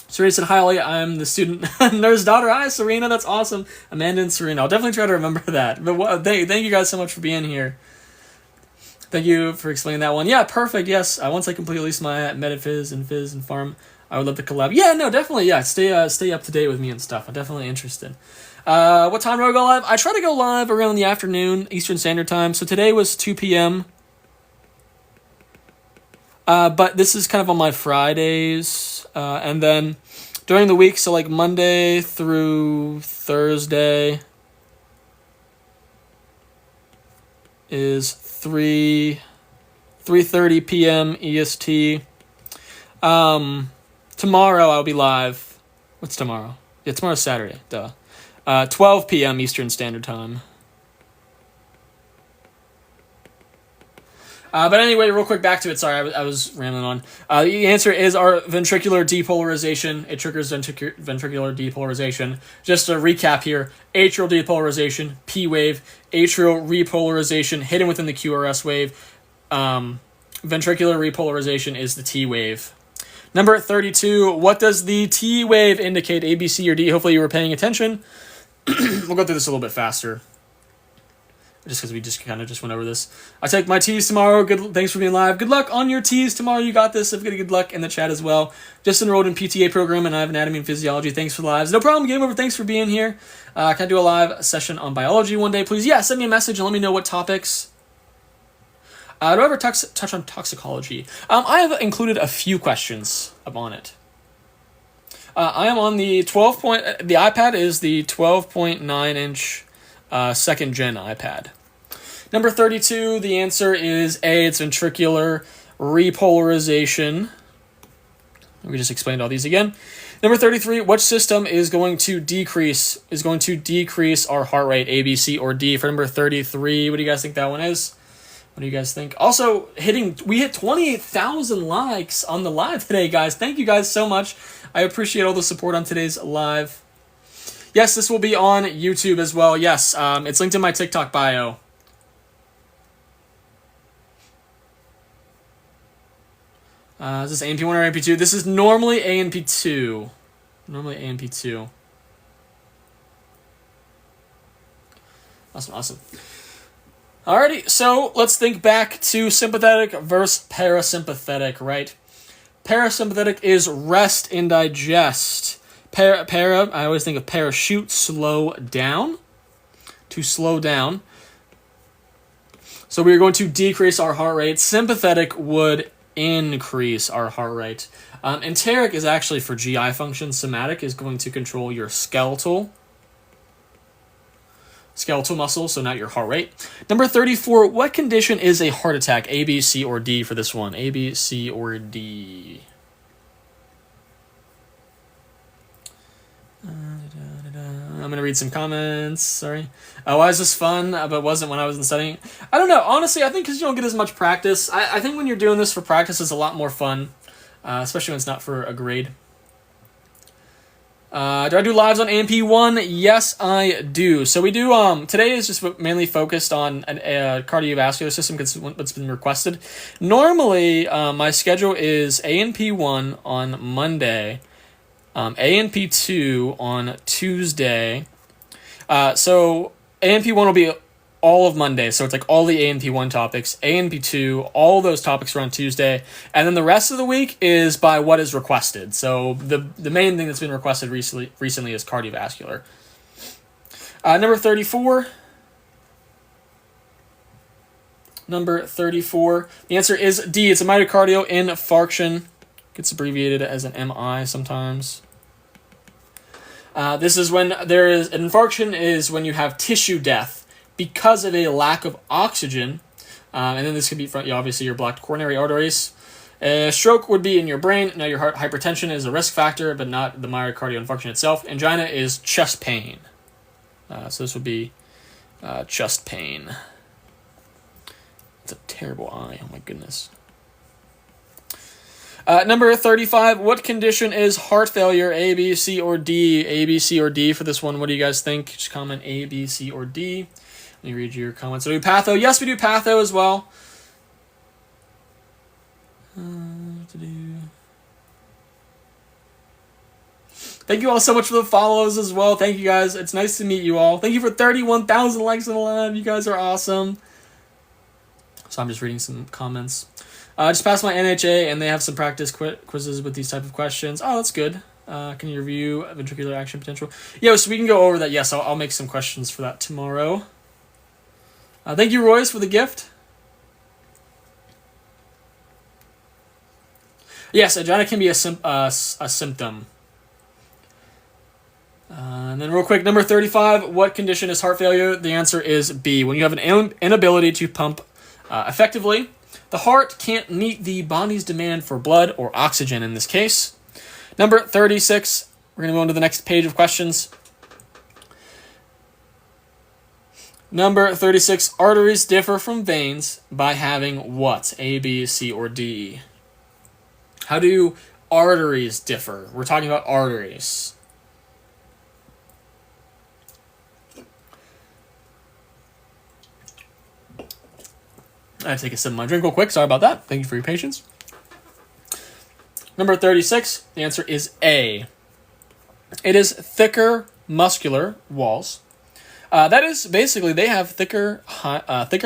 [SPEAKER 1] Serena said, hi, Ollie. I'm the student nurse daughter. Hi, Serena. That's awesome. Amanda and Serena. I'll definitely try to remember that. But thank you guys so much for being here. Thank you for explaining that one. Yeah, perfect. Yes, once I complete at least my MedPhys and Phys and Pharm, I would love to collab. Yeah, no, definitely. Yeah, stay up to date with me and stuff. I'm definitely interested. What time do I go live? I try to go live around the afternoon, Eastern Standard Time. So today was 2 p.m. But this is kind of on my Fridays. And then during the week, so like Monday through Thursday is 3 3:30 p.m. EST. Tomorrow I'll be live. What's tomorrow? Yeah, tomorrow's Saturday. Duh. 12 p.m. Eastern Standard Time. But anyway, real quick, back to it. Sorry, I was rambling on. The answer is our ventricular depolarization. It triggers ventricular depolarization. Just to recap here, atrial depolarization, P wave, atrial repolarization, hidden within the QRS wave. Ventricular repolarization is the T wave. Number 32, what does the T wave indicate, A, B, C, or D? Hopefully you were paying attention. We'll go through this a little bit faster. Just because we just went over this. I take my TEAS tomorrow. Thanks for being live. Good luck on your TEAS tomorrow. You got this. I've got good luck in the chat as well. Just enrolled in PTA program and I have anatomy and physiology. Thanks for the lives. No problem. Game over. Thanks for being here. Can I do a live session on biology one day, please? Yeah, send me a message and let me know what topics. Do I ever touch on toxicology? I have included a few questions on it. I am on the 12 point. The iPad is the 12.9 inch second gen iPad. Number 32, the answer is A, it's ventricular repolarization. We just explained all these again. Number 33, which system is going to decrease our heart rate, A, B, C, or D? For number 33, what do you guys think that one is? What do you guys think? Also, we hit 28,000 likes on the live today, guys. Thank you guys so much. I appreciate all the support on today's live. Yes, this will be on YouTube as well. Yes, it's linked in my TikTok bio. Is this ANP1 or ANP2? This is normally ANP2. Normally ANP2. Awesome. Alrighty, so let's think back to sympathetic versus parasympathetic, right? Parasympathetic is rest and digest. Para, I always think of parachute, slow down. To slow down. So we're going to decrease our heart rate. Sympathetic would increase our heart rate. Enteric is actually for GI function. Somatic is going to control your skeletal muscle, so not your heart rate. Number 34, what condition is a heart attack? A, B, C, or D for this one? A, B, C, or D? I'm going to read some comments. Sorry. Why is this fun, but wasn't when I was in studying? I don't know. Honestly, I think because you don't get as much practice. I think when you're doing this for practice, it's a lot more fun, especially when it's not for a grade. Do I do lives on ANP1? Yes, I do. So we do, today is just mainly focused on a cardiovascular system because it's what's been requested. Normally, my schedule is ANP1 on Monday, ANP2 on Tuesday. So ANP1 will be all of Monday, so it's like all the ANP1 topics, ANP2, all those topics are on Tuesday, and then the rest of the week is by what is requested. So the main thing that's been requested recently is cardiovascular. Number 34. Number 34. The answer is D. It's a myocardial infarction. Gets abbreviated as an MI sometimes. This is when there is an infarction is when you have tissue death because of a lack of oxygen. And then this could be obviously your blocked coronary arteries. Stroke would be in your brain. Now your heart hypertension is a risk factor, but not the myocardial infarction itself. Angina is chest pain. So this would be chest pain. It's a terrible eye. Oh my goodness. Number 35, what condition is heart failure? A, B, C, or D? A, B, C, or D for this one. What do you guys think? Just comment A, B, C, or D. Let me read your comments. So we do patho. Yes, we do patho as well. Thank you all so much for the follows as well. Thank you guys. It's nice to meet you all. Thank you for 31,000 likes on the live. You guys are awesome. So I'm just reading some comments. Just passed my NHA, and they have some practice quizzes with these type of questions. Oh, that's good. Can you review ventricular action potential? Yeah, so we can go over that. Yes, I'll make some questions for that tomorrow. Thank you, Royce, for the gift. Yes, angina can be a symptom. And then real quick, number 35, what condition is heart failure? The answer is B. When you have an inability to pump effectively. The heart can't meet the body's demand for blood or oxygen in this case. Number 36, we're going to go on to the next page of questions. Number 36, arteries differ from veins by having what? A, B, C, or D? How do arteries differ? We're talking about arteries. I take a sip of my drink real quick. Sorry about that. Thank you for your patience. Number 36, the answer is A. It is thicker muscular walls. That is basically they have thicker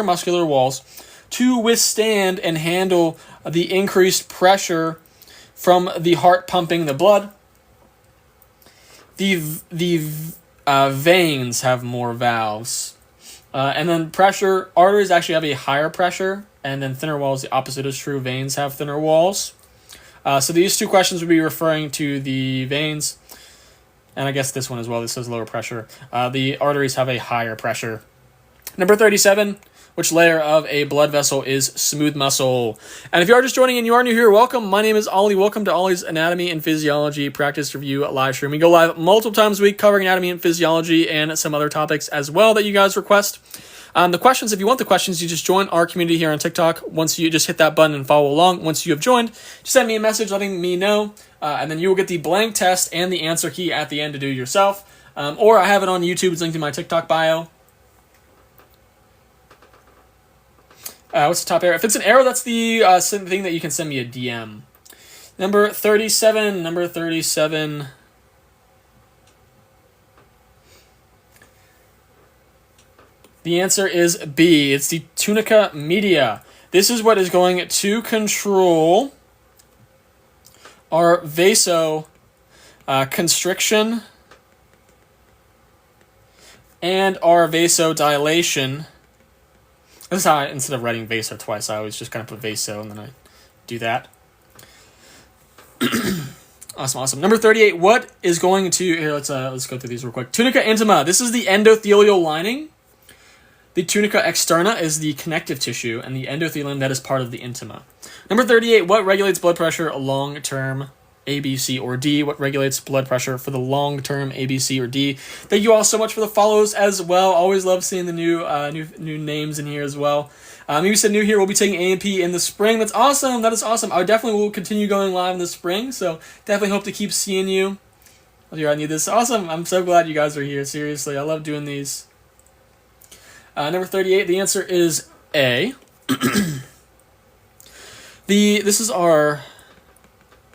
[SPEAKER 1] muscular walls to withstand and handle the increased pressure from the heart pumping the blood. The veins have more valves. And then pressure, arteries actually have a higher pressure, and then thinner walls, the opposite is true. Veins have thinner walls. So these two questions would be referring to the veins, and I guess this one as well. This says lower pressure. The arteries have a higher pressure. Number 37, which layer of a blood vessel is smooth muscle? And if you are just joining and you are new here, welcome. My name is Ollie. Welcome to Ollie's Anatomy and Physiology Practice Review live stream. We go live multiple times a week covering anatomy and physiology and some other topics as well that you guys request. The questions, if you want the questions, you just join our community here on TikTok. Once you just hit that button and follow along, once you have joined, just send me a message letting me know, and then you will get the blank test and the answer key at the end to do yourself. Or I have it on YouTube. It's linked in my TikTok bio. What's the top arrow? If it's an arrow, that's the thing that you can send me a DM. Number 37. The answer is B. It's the tunica media. This is what is going to control our vasoconstriction and our vasodilation. This is how instead of writing vaso twice, I always just kind of put vaso and then I do that. Awesome. Number 38. What is going to here? Let's go through these real quick. Tunica intima. This is the endothelial lining. The tunica externa is the connective tissue, and the endothelium, that is part of the intima. Number 38, what regulates blood pressure long-term, A, B, C, or D? What regulates blood pressure for the long-term, A, B, C, or D? Thank you all so much for the follows as well. Always love seeing the new names in here as well. You said new here, we'll be taking A&P in the spring. That's awesome. That is awesome. I definitely will continue going live in the spring, so definitely hope to keep seeing you. I need this. Awesome. I'm so glad you guys are here. Seriously, I love doing these. Number 38, the answer is A. This is our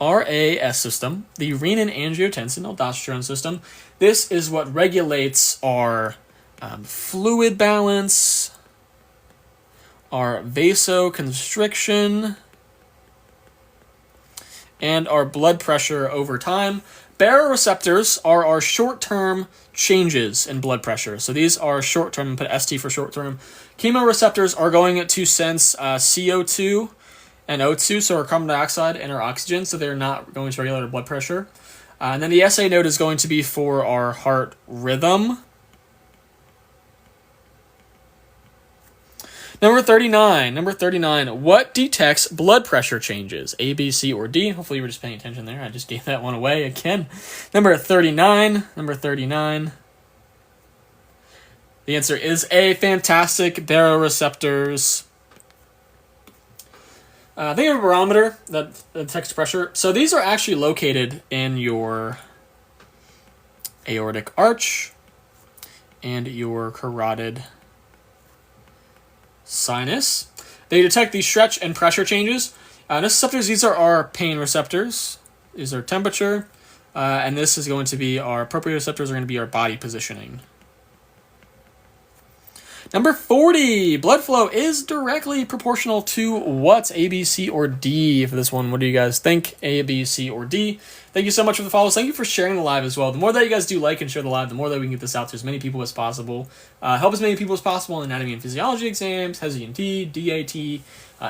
[SPEAKER 1] RAS system, the renin-angiotensin-aldosterone system. This is what regulates our fluid balance, our vasoconstriction, and our blood pressure over time. Baroreceptors are our short-term changes in blood pressure. So these are short-term, put ST for short-term. Chemoreceptors are going to sense CO2 and O2, so our carbon dioxide and our oxygen, so they're not going to regulate our blood pressure. And then the SA node is going to be for our heart rhythm. Number 39, what detects blood pressure changes? A, B, C, or D? Hopefully you were just paying attention there. I just gave that one away again. Number 39. The answer is A, fantastic, baroreceptors. They have a barometer that detects pressure. So these are actually located in your aortic arch and your carotid sinus. They detect the stretch and pressure changes. Nociceptors, these are our pain receptors. These are temperature. And this is going to be our proprioceptors are going to be our body positioning. Number 40, blood flow is directly proportional to what? A, B, C, or D for this one. What do you guys think? A, B, C, or D? Thank you so much for the follows. Thank you for sharing the live as well. The more that you guys do like and share the live, the more that we can get this out to as many people as possible. Help as many people as possible in anatomy and physiology exams, HESI and T, DAT,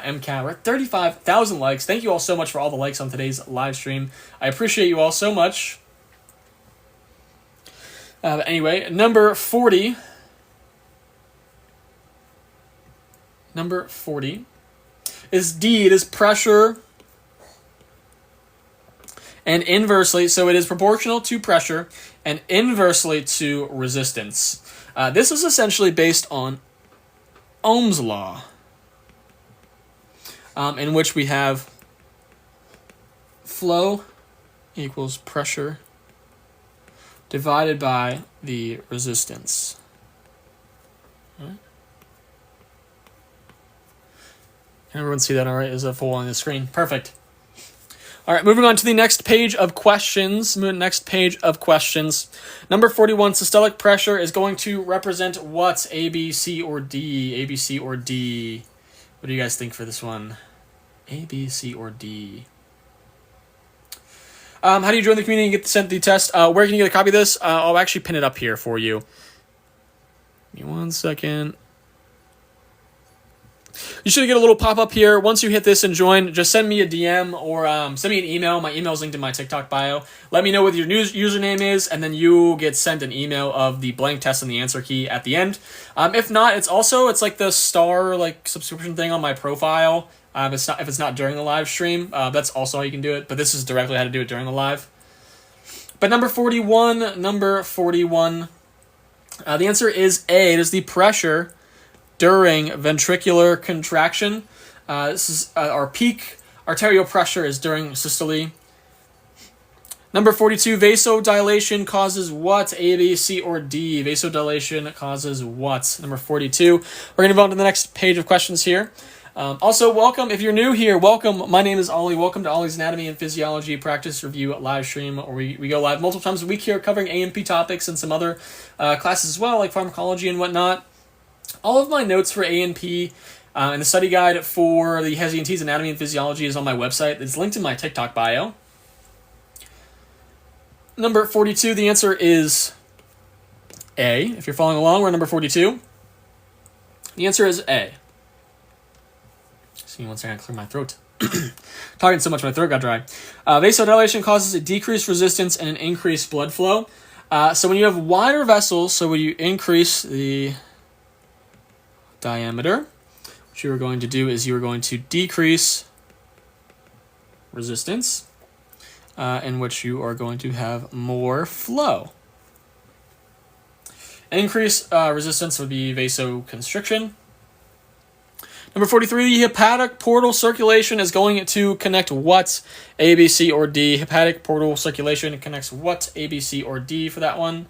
[SPEAKER 1] MCAT. We're at 35,000 likes. Thank you all so much for all the likes on today's live stream. I appreciate you all so much. Anyway, number 40. is D. It is pressure. And inversely, so it is proportional to pressure and inversely to resistance. This is essentially based on Ohm's law, in which we have flow equals pressure divided by the resistance. Right. Can everyone see that all right? Is that full on the screen? Perfect. All right, moving on to the next page of questions. Number 41, systolic pressure is going to represent what? A, B, C, or D? A, B, C, or D? What do you guys think for this one? A, B, C, or D? How do you join the community and get sent the test? Where can you get a copy of this? I'll actually pin it up here for you. Give me 1 second. You should get a little pop-up here. Once you hit this and join, just send me a DM or send me an email. My email is linked in my TikTok bio. Let me know what your username is, and then you get sent an email of the blank test and the answer key at the end. If not, it's like the star subscription thing on my profile. If it's not during the live stream, that's also how you can do it. But this is directly how to do it during the live. But number 41, the answer is A. It is the pressure during ventricular contraction. This is our peak arterial pressure is during systole. Number 42, vasodilation causes what? A, B, C, or D? Vasodilation causes what? Number 42. We're going to move on to the next page of questions here. Also, welcome. If you're new here, welcome. My name is Ollie. Welcome to Ollie's Anatomy and Physiology Practice Review live stream, where we go live multiple times a week here covering A&P topics and some other classes as well, like pharmacology and whatnot. All of my notes for A&P and the study guide for the HESI and TEAS Anatomy and Physiology is on my website. It's linked in my TikTok bio. Number 42, the answer is A. If you're following along, we're at number 42. The answer is A. See, 1 second, I clear my throat. Talking so much, my throat got dry. Vasodilation causes a decreased resistance and an increased blood flow. So when you have wider vessels, so when you increase the diameter, what you are going to do is you are going to decrease resistance, in which you are going to have more flow. Increased resistance would be vasoconstriction. Number 43, the hepatic portal circulation is going to connect what? A, B, C, or D? Hepatic portal circulation connects what? A, B, C, or D for that one?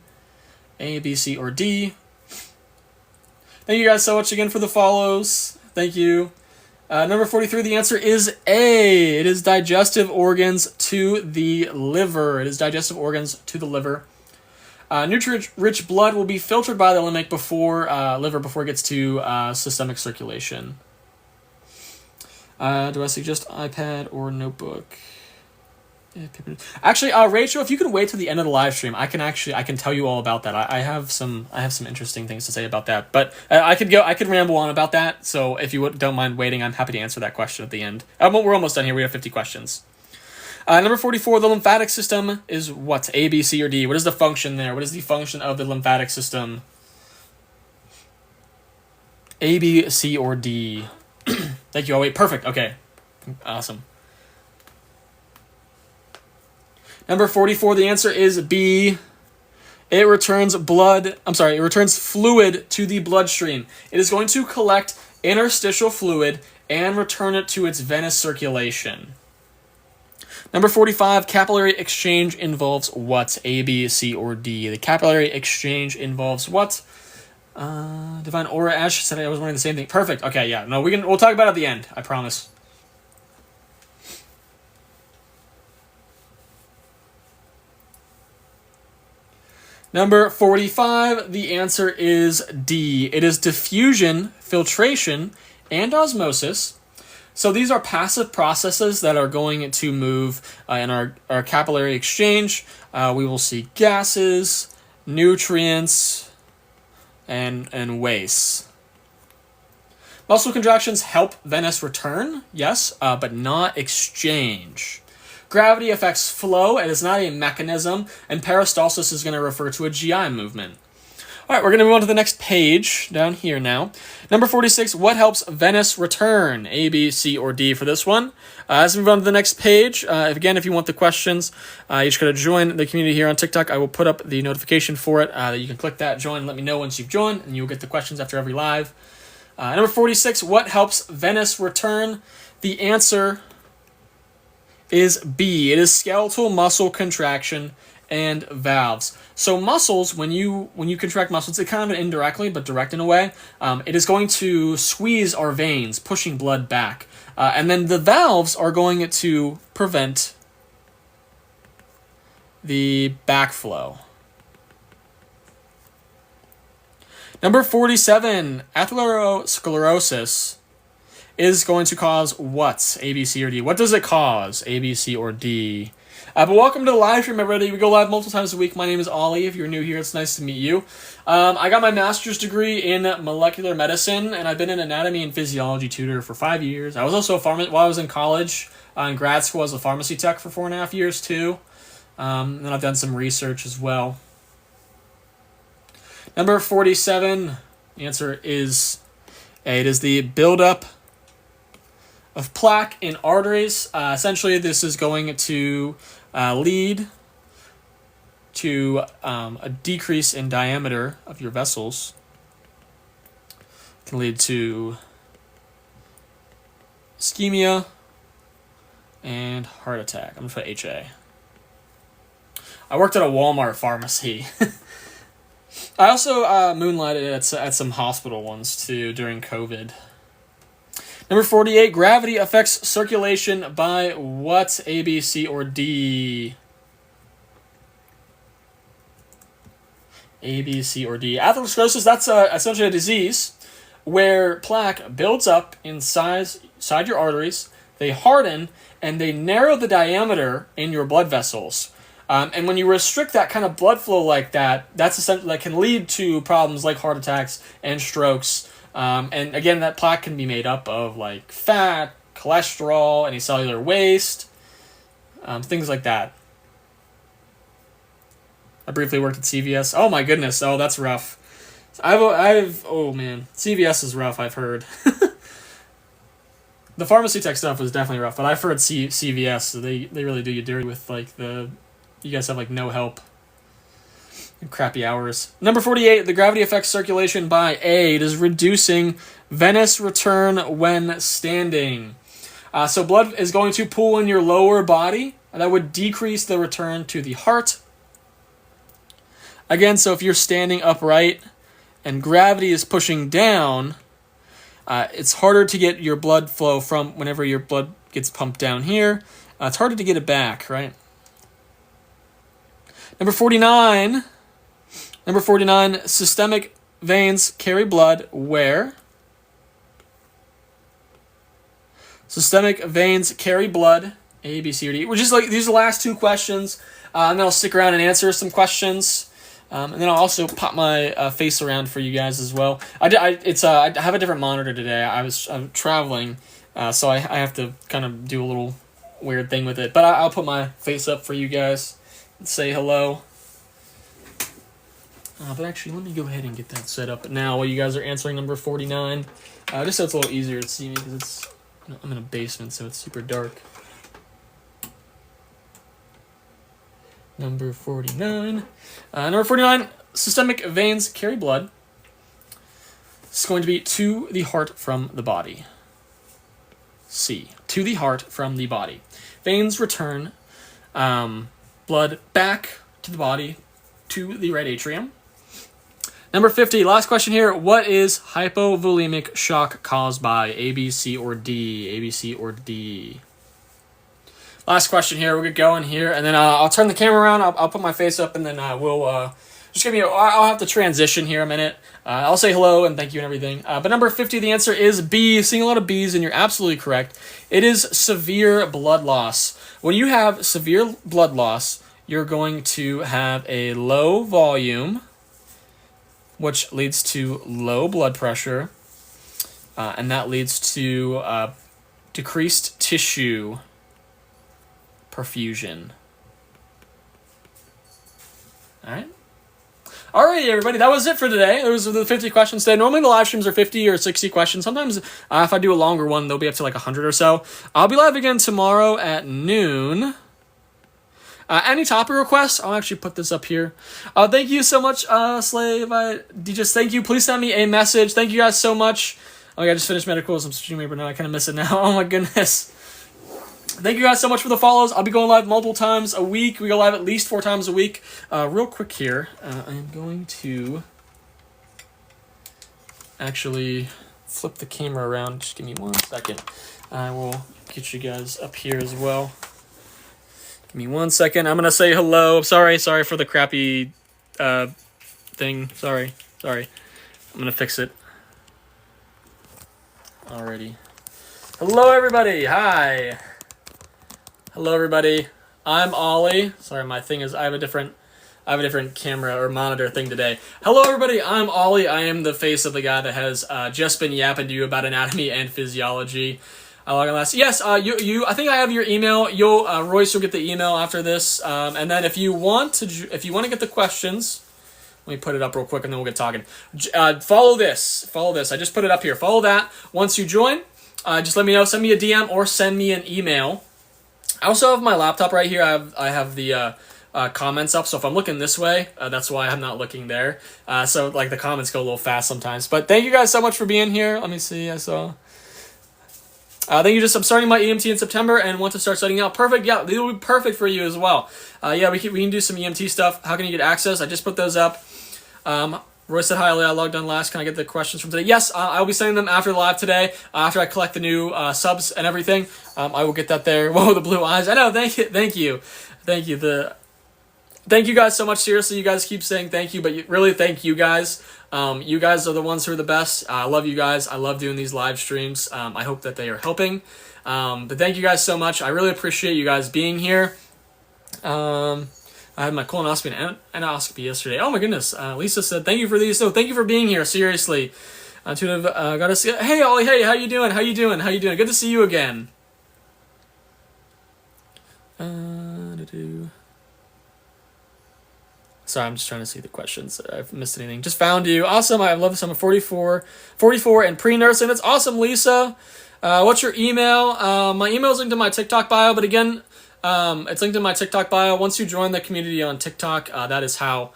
[SPEAKER 1] A, B, C, or D? Thank you guys so much again for the follows. Thank you. Number 43, the answer is A. It is digestive organs to the liver. Nutrient-rich blood will be filtered by the liver before it gets to systemic circulation. Do I suggest iPad or notebook? Actually, Rachel, if you can wait till the end of the live stream, I can tell you all about that. I have some interesting things to say about that. But I could ramble on about that. So if you don't mind waiting, I'm happy to answer that question at the end. We're almost done here. We have 50 questions. Number 44, the lymphatic system is what? A, B, C, or D? What is the function there? What is the function of the lymphatic system? A, B, C, or D? Thank you. Oh, wait, perfect. Okay. Awesome. Number 44, the answer is B. It returns fluid to the bloodstream. It is going to collect interstitial fluid and return it to its venous circulation. Number 45, capillary exchange involves what? A, B, C, or D? The capillary exchange involves what? Divine Aura Ash said I was wondering the same thing. Perfect. Okay, yeah. No, we'll talk about it at the end. I promise. Number 45, the answer is D. It is diffusion, filtration, and osmosis. So these are passive processes that are going to move in our capillary exchange. We will see gases, nutrients, and wastes. Muscle contractions help venous return, yes, but not exchange. Gravity affects flow. It is not a mechanism, and peristalsis is going to refer to a GI movement. All right, we're going to move on to the next page down here now. Number 46, what helps venous return? A, B, C, or D for this one. As we move on to the next page, again, if you want the questions, you just got to join the community here on TikTok. I will put up the notification for it. You can click that, join, let me know once you've joined, and you'll get the questions after every live. Number 46, what helps venous return? The answer is B. It is skeletal muscle contraction and valves. So muscles, when you contract muscles, it's kind of indirectly, but direct in a way. It is going to squeeze our veins, pushing blood back. And then the valves are going to prevent the backflow. Number 47, atherosclerosis is going to cause what? A, B, C, or D? What does it cause? A, B, C, or D? But welcome to the live stream, everybody. We go live multiple times a week. My name is Ollie. If you're new here, it's nice to meet you. I got my master's degree in molecular medicine, and I've been an anatomy and physiology tutor for 5 years. I was also while I was in college, in grad school, I was a pharmacy tech for 4.5 years too. And then I've done some research as well. Number 47, the answer is A. It is the buildup of plaque in arteries. Essentially, this is going to lead to a decrease in diameter of your vessels. It can lead to ischemia and heart attack. I'm going to put HA. I worked at a Walmart pharmacy. I also moonlighted at some hospital ones too during COVID. Number 48, gravity affects circulation by what? A, B, C, or D? A, B, C, or D. Atherosclerosis, that's essentially a disease where plaque builds up inside your arteries, they harden, and they narrow the diameter in your blood vessels. And when you restrict that kind of blood flow like that, that's essentially that can lead to problems like heart attacks and strokes. And again, that plaque can be made up of like fat, cholesterol, any cellular waste, things like that. I briefly worked at CVS. Oh my goodness! Oh, that's rough. Oh man, CVS is rough. I've heard. The pharmacy tech stuff was definitely rough, but I've heard CVS. So they really do you dirty with like you guys have like no help. Crappy hours. Number 48, the gravity affects circulation by A. It is reducing venous return when standing. So blood is going to pool in your lower body. That would decrease the return to the heart. Again, so if you're standing upright and gravity is pushing down, it's harder to get your blood flow from whenever your blood gets pumped down here. It's harder to get it back, right? Number 49, systemic veins carry blood where? Systemic veins carry blood, A, B, C, or D. Which is like, these are the last two questions. And then I'll stick around and answer some questions. And then I'll also pop my face around for you guys as well. I have a different monitor today. I'm traveling, so I have to kind of do a little weird thing with it. But I'll put my face up for you guys and say hello. But actually, let me go ahead and get that set up now while you guys are answering number 49. Just so it's a little easier to see me because I'm in a basement, so it's super dark. Number 49. Number 49, systemic veins carry blood. It's going to be to the heart from the body. C, to the heart from the body. Veins return blood back to the body, to the right atrium. Number 50, last question here. What is hypovolemic shock caused by? A, B, C, or D? A, B, C, or D? Last question here. We'll get going here, and then I'll turn the camera around. I'll put my face up, and then we'll just give me. I'll have to transition here a minute. I'll say hello and thank you and everything. But number 50, the answer is B. Seeing a lot of B's, and you're absolutely correct. It is severe blood loss. When you have severe blood loss, you're going to have a low volume, which leads to low blood pressure, and that leads to decreased tissue perfusion. All right. Alright, everybody, that was it for today. Those were the 50 questions today. Normally the live streams are 50 or 60 questions. Sometimes if I do a longer one, they'll be up to like 100 or so. I'll be live again tomorrow at noon. Any topic requests? I'll actually put this up here. Thank you so much, Slave. Just thank you. Please send me a message. Thank you guys so much. Oh, I just finished medicals. I'm streaming, but now I kind of miss it now. Oh my goodness. Thank you guys so much for the follows. I'll be going live multiple times a week. We go live at least 4 times a week. Real quick here, I'm going to actually flip the camera around. Just give me 1 second. I will get you guys up here as well. Give me 1 second. I'm going to say hello. Sorry for the crappy thing. Sorry. I'm going to fix it. Alrighty. Hello, everybody. Hi. Hello, everybody. I'm Ollie. Sorry, my thing is I have a different camera or monitor thing today. Hello, everybody. I'm Ollie. I am the face of the guy that has just been yapping to you about anatomy and physiology. I log on last. Yes, you. I think I have your email. Royce will get the email after this. And then if you want to get the questions, let me put it up real quick and then we'll get talking. Follow this. I just put it up here. Follow that. Once you join, just let me know. Send me a DM or send me an email. I also have my laptop right here. I have the comments up, so if I'm looking this way, that's why I'm not looking there. So like the comments go a little fast sometimes. But thank you guys so much for being here. Let me see. I saw. Thank you. I'm starting my EMT in September and want to start studying out. Perfect. Yeah, they will be perfect for you as well. Yeah, we can do some EMT stuff. How can you get access? I just put those up. Roy said hi, I logged on last. Can I get the questions from today? Yes, I'll be sending them after the live today. After I collect the new subs and everything, I will get that there. Whoa, the blue eyes. I know. Thank you. Thank you guys so much. Seriously, you guys keep saying thank you, but really thank you guys. You guys are the ones who are the best. I love you guys. I love doing these live streams. I hope that they are helping. But thank you guys so much. I really appreciate you guys being here. I had my colonoscopy and endoscopy yesterday. Oh my goodness. Lisa said, thank you for these. So thank you for being here. Seriously. Got to see. Hey, Ollie. Hey, how you doing? Good to see you again. Sorry, I'm just trying to see the questions. I've missed anything. Just found you. Awesome. I love this. I'm 44 and pre-nursing. That's awesome, Lisa. What's your email? My email is linked to my TikTok bio, but again, it's linked in my TikTok bio. Once you join the community on TikTok, that is how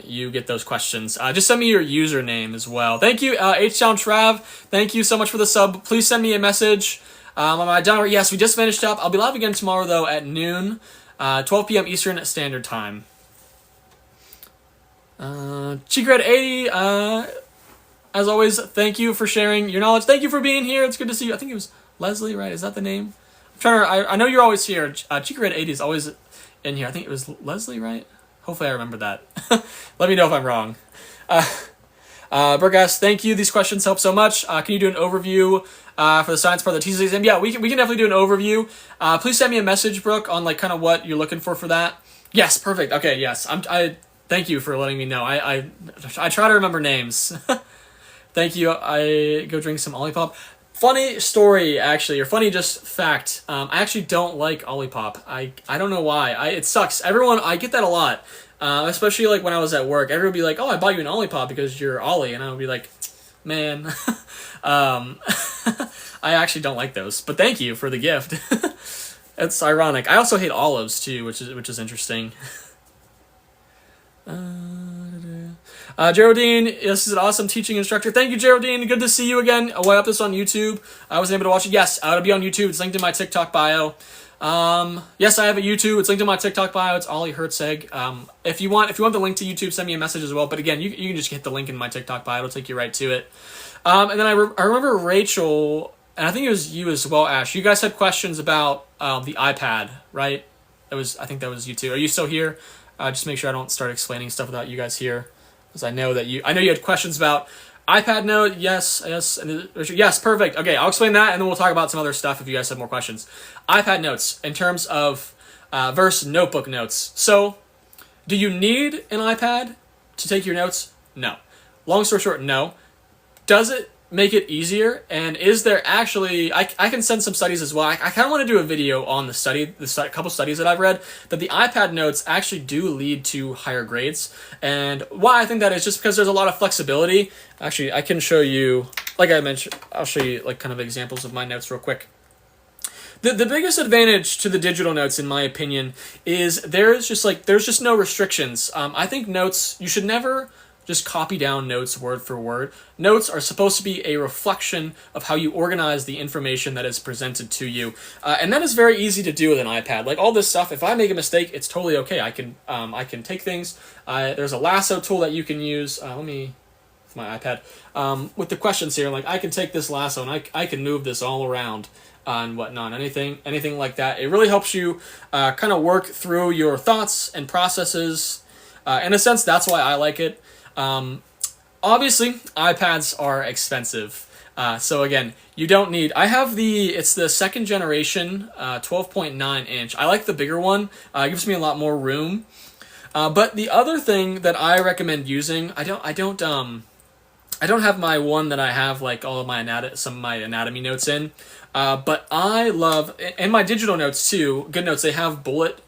[SPEAKER 1] you get those questions. Just send me your username as well. Thank you, H-Town Trav. Thank you so much for the sub. Please send me a message. On my downer. Yes, we just finished up. I'll be live again tomorrow, though, at noon, 12 p.m. Eastern Standard Time. Cheekred 80, as always, thank you for sharing your knowledge. Thank you for being here. It's good to see you. I think it was Leslie, right? Is that the name? I know you're always here. Cheekred 80 is always in here. I think it was Leslie, right? Hopefully I remember that. Let me know if I'm wrong. Brooke asks, thank you. These questions help so much. Can you do an overview for the science part of the TEAS exam? Yeah, we can definitely do an overview. Please send me a message, Brooke, on like kind of what you're looking for that. Yes, perfect. Okay, yes. Thank you for letting me know. I try to remember names. Thank you. I go drink some Olipop. Funny story, actually, or funny just fact. I actually don't like Olipop. I don't know why. It sucks. I get that a lot. Especially like when I was at work. Everyone would be like, oh, I bought you an Olipop because you're Ollie. And I would be like, man. I actually don't like those. But thank you for the gift. It's ironic. I also hate olives too, which is interesting. Geraldine, this is an awesome teaching instructor. Thank you, Geraldine. Good to see you again. I up this on YouTube. I wasn't able to watch it. Yes, it'll be on YouTube. It's linked in my TikTok bio. Yes, I have a YouTube. It's linked in my TikTok bio. It's Ollie Hertzeg. If you want the link to YouTube, send me a message as well. But again, you can just hit the link in my TikTok bio. It'll take you right to it. And then I remember Rachel, and I think it was you as well, Ash. You guys had questions about the iPad, right? I think that was you too. Are you still here? Just make sure I don't start explaining stuff without you guys here, because I know you had questions about iPad Note. Yes, and yes, perfect. Okay, I'll explain that, and then we'll talk about some other stuff if you guys have more questions. iPad Notes in terms of versus notebook notes. So, do you need an iPad to take your notes? No. Long story short, no. Does it make it easier? And is there actually, I can send some studies as well. I kind of want to do a video on the couple studies that I've read, that the iPad notes actually do lead to higher grades. And why I think that is just because there's a lot of flexibility. Actually, I can show you, like I mentioned, I'll show you like kind of examples of my notes real quick. The biggest advantage to the digital notes, in my opinion, is there's just no restrictions. I think notes, you should never just copy down notes word for word. Notes are supposed to be a reflection of how you organize the information that is presented to you. And that is very easy to do with an iPad. Like all this stuff, if I make a mistake, it's totally okay. I can take things. There's a lasso tool that you can use. With my iPad. With the questions here, like I can take this lasso and I can move this all around and whatnot, anything like that. It really helps you kind of work through your thoughts and processes. In a sense, that's why I like it. Obviously, iPads are expensive. So again, you don't need, it's the second generation 12.9 inch. I like the bigger one. It gives me a lot more room. But the other thing that I recommend using, I don't have my one that I have like all of some of my anatomy notes in. But I love, and my digital notes too, GoodNotes, they have bullets.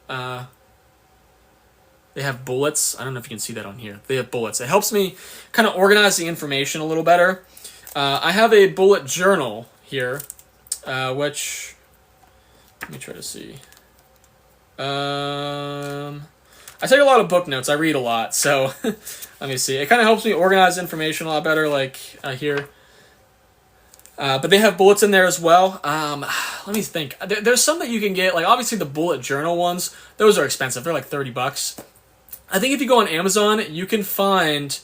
[SPEAKER 1] I don't know if you can see that on here. They have bullets. It helps me kind of organize the information a little better. I have a bullet journal here, which, let me try to see. I take a lot of book notes. I read a lot, so let me see. It kind of helps me organize information a lot better, like here. But they have bullets in there as well. Let me think. There's some that you can get, like obviously the bullet journal ones. Those are expensive. They're like $30. I think if you go on Amazon, you can find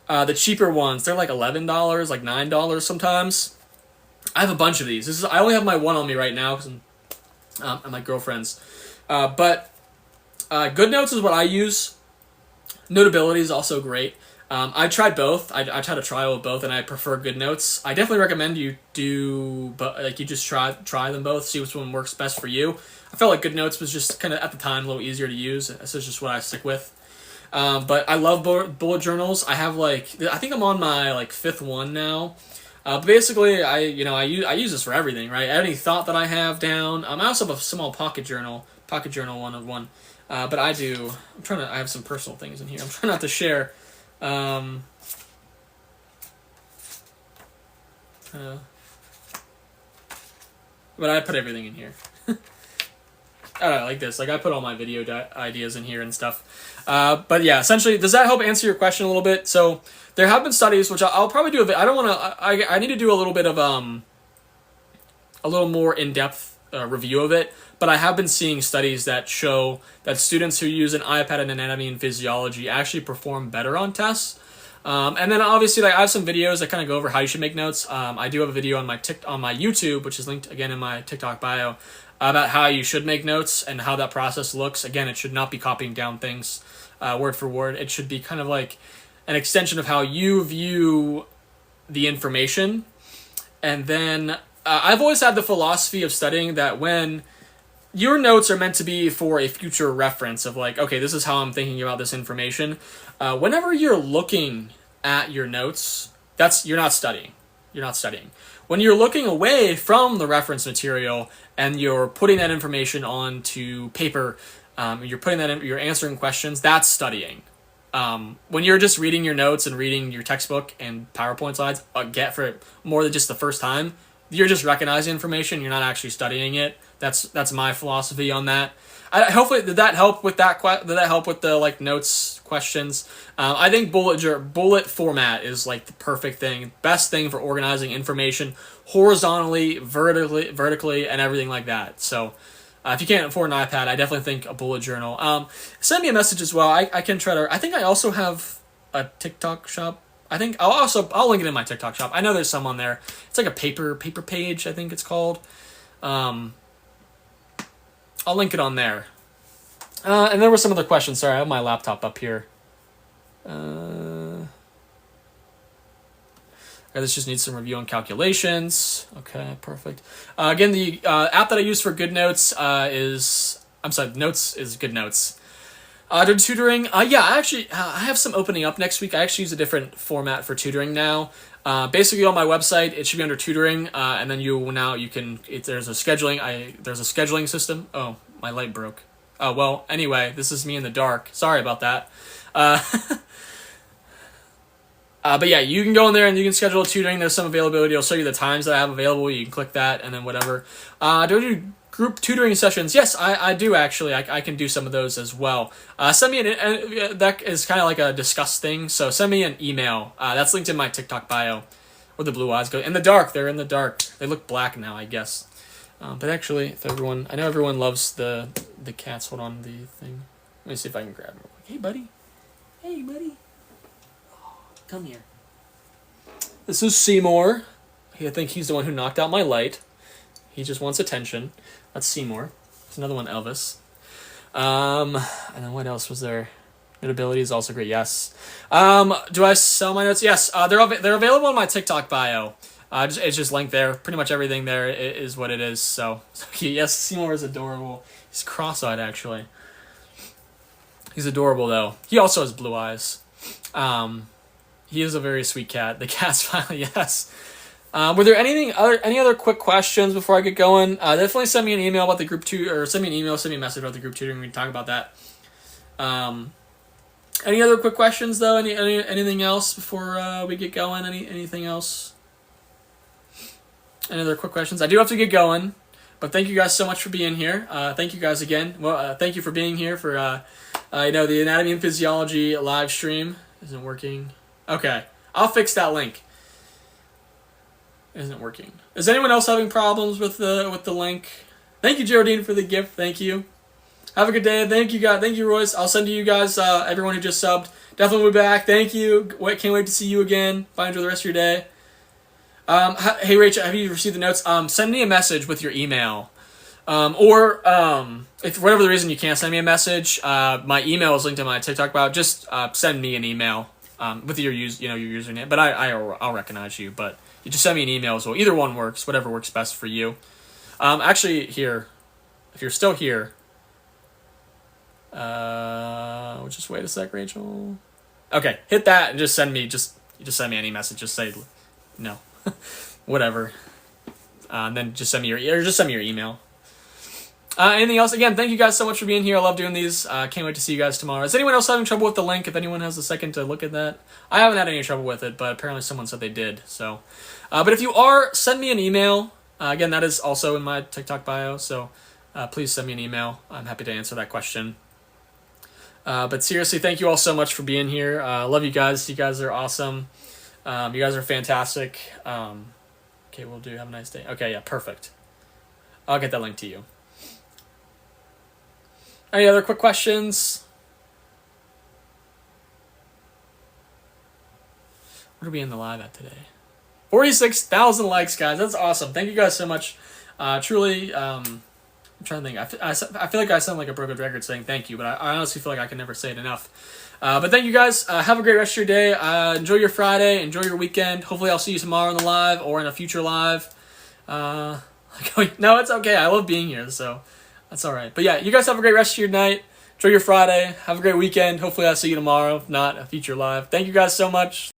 [SPEAKER 1] the cheaper ones. They're like $11, like $9 sometimes. I have a bunch of these. I only have my one on me right now because I'm at my girlfriend's. But GoodNotes is what I use. Notability is also great. I tried both. I tried a trial of both, and I prefer GoodNotes. I definitely recommend you do, but like you just try them both, see which one works best for you. I felt like GoodNotes was just kind of at the time a little easier to use. This is just what I stick with. But I love bullet journals. I have I think I'm on my like 5th one now. But basically, I use this for everything, right? Any thought that I have down. I also have a small pocket journal one of one. But I have some personal things in here. I'm trying not to share. But I put everything in here. I don't know, like this. Like I put all my video ideas in here and stuff. But yeah, essentially, does that help answer your question a little bit? So there have been studies, which I'll probably do. I don't want to. I need to do a little bit of a little more in-depth review of it. But I have been seeing studies that show that students who use an iPad in anatomy and physiology actually perform better on tests. And then obviously, like I have some videos that kind of go over how you should make notes. I do have a video on my YouTube, which is linked again in my TikTok bio, about how you should make notes and how that process looks. Again, it should not be copying down things word for word. It should be kind of like an extension of how you view the information. And then I've always had the philosophy of studying that when your notes are meant to be for a future reference of like, okay, this is how I'm thinking about this information. Whenever you're looking at your notes, you're not studying. You're not studying. When you're looking away from the reference material and you're putting that information onto paper, you're answering questions, that's studying. When you're just reading your notes and reading your textbook and PowerPoint slides, for more than just the first time, you're just recognizing information. You're not actually studying it. That's my philosophy on that. Hopefully, did that help with that? Did that help with the like notes questions? I think bullet format is like the perfect thing, best thing for organizing information horizontally, vertically, and everything like that. So, if you can't afford an iPad, I definitely think a bullet journal. Send me a message as well. I can try to. I think I also have a TikTok shop. I think I'll link it in my TikTok shop. I know there's some on there. It's like a paper page, I think it's called. I'll link it on there. And there were some other questions. Sorry, I have my laptop up here. This just needs some review on calculations. Okay, perfect. Again, the app that I use for GoodNotes Notes is GoodNotes. To tutoring, yeah, I have some opening up next week. I actually use a different format for tutoring now. Basically, on my website, it should be under tutoring, and then you can. There's a scheduling system. Oh, my light broke. Oh well. Anyway, this is me in the dark. Sorry about that. But yeah, you can go in there and you can schedule tutoring. There's some availability. It'll show you the times that I have available. You can click that and then whatever. Do I do group tutoring sessions? Yes, I do actually. I can do some of those as well. Send me that is kind of like a discuss thing. So send me an email. That's linked in my TikTok bio. Where the blue eyes go. In the dark. They're in the dark. They look black now, I guess. But actually, I know everyone loves the cats. Hold on, the thing. Let me see if I can grab them. Hey, buddy. Hey, buddy. Come here. This is Seymour. I think he's the one who knocked out my light. He just wants attention. That's Seymour. There's another one, Elvis. And then what else was there? Notability is also great. Yes. Do I sell my notes? Yes. They're available in my TikTok bio. It's just linked there. Pretty much everything there is what it is. So yes, Seymour is adorable. He's cross-eyed actually. He's adorable though. He also has blue eyes. He is a very sweet cat. The cat's finally, yes. Were there any other quick questions before I get going? Definitely send me an email about the group or send me a message about the group tutoring. We can talk about that. Any other quick questions though? Anything else before we get going? Anything else? Any other quick questions? I do have to get going, but thank you guys so much for being here. Thank you guys again. Well, thank you for being here for the Anatomy and Physiology live stream. Isn't working. Okay, I'll fix that link. Isn't working. Is anyone else having problems with the link? Thank you, Geraldine, for the gift. Thank you. Have a good day. Thank you, guys. Thank you, Royce. I'll send to you guys, everyone who just subbed. Definitely will be back. Thank you. Can't wait to see you again. Bye. Enjoy the rest of your day. Hey, Rachel, have you received the notes? Send me a message with your email. Or if for whatever the reason you can't send me a message, my email is linked in my TikTok bio. Just send me an email. With your your username, but I'll recognize you. But you just send me an email as well. Either one works, whatever works best for you. Actually, here, if you're still here, just wait a sec, Rachel. Okay, hit that and just send me you just send me any message. Just say no, whatever. And then just send me your email. Anything else? Again, thank you guys so much for being here. I love doing these. Can't wait to see you guys tomorrow. Is anyone else having trouble with the link? If anyone has a second to look at that. I haven't had any trouble with it, but apparently someone said they did. So, but if you are, send me an email. Again, that is also in my TikTok bio. So please send me an email. I'm happy to answer that question. But seriously, thank you all so much for being here. Love you guys. You guys are awesome. You guys are fantastic. Okay, we'll do. Have a nice day. Okay, yeah, perfect. I'll get that link to you. Any other quick questions? What are we in the live at today? 46,000 likes, guys. That's awesome. Thank you guys so much. Truly, I'm trying to think. I feel like I sound like a broken record saying thank you, but I honestly feel like I can never say it enough. But thank you guys. Have a great rest of your day. Enjoy your Friday. Enjoy your weekend. Hopefully I'll see you tomorrow in the live or in a future live. No, it's okay. I love being here, so that's all right. But yeah, you guys have a great rest of your night. Enjoy your Friday. Have a great weekend. Hopefully I'll see you tomorrow, if not a future live. Thank you guys so much.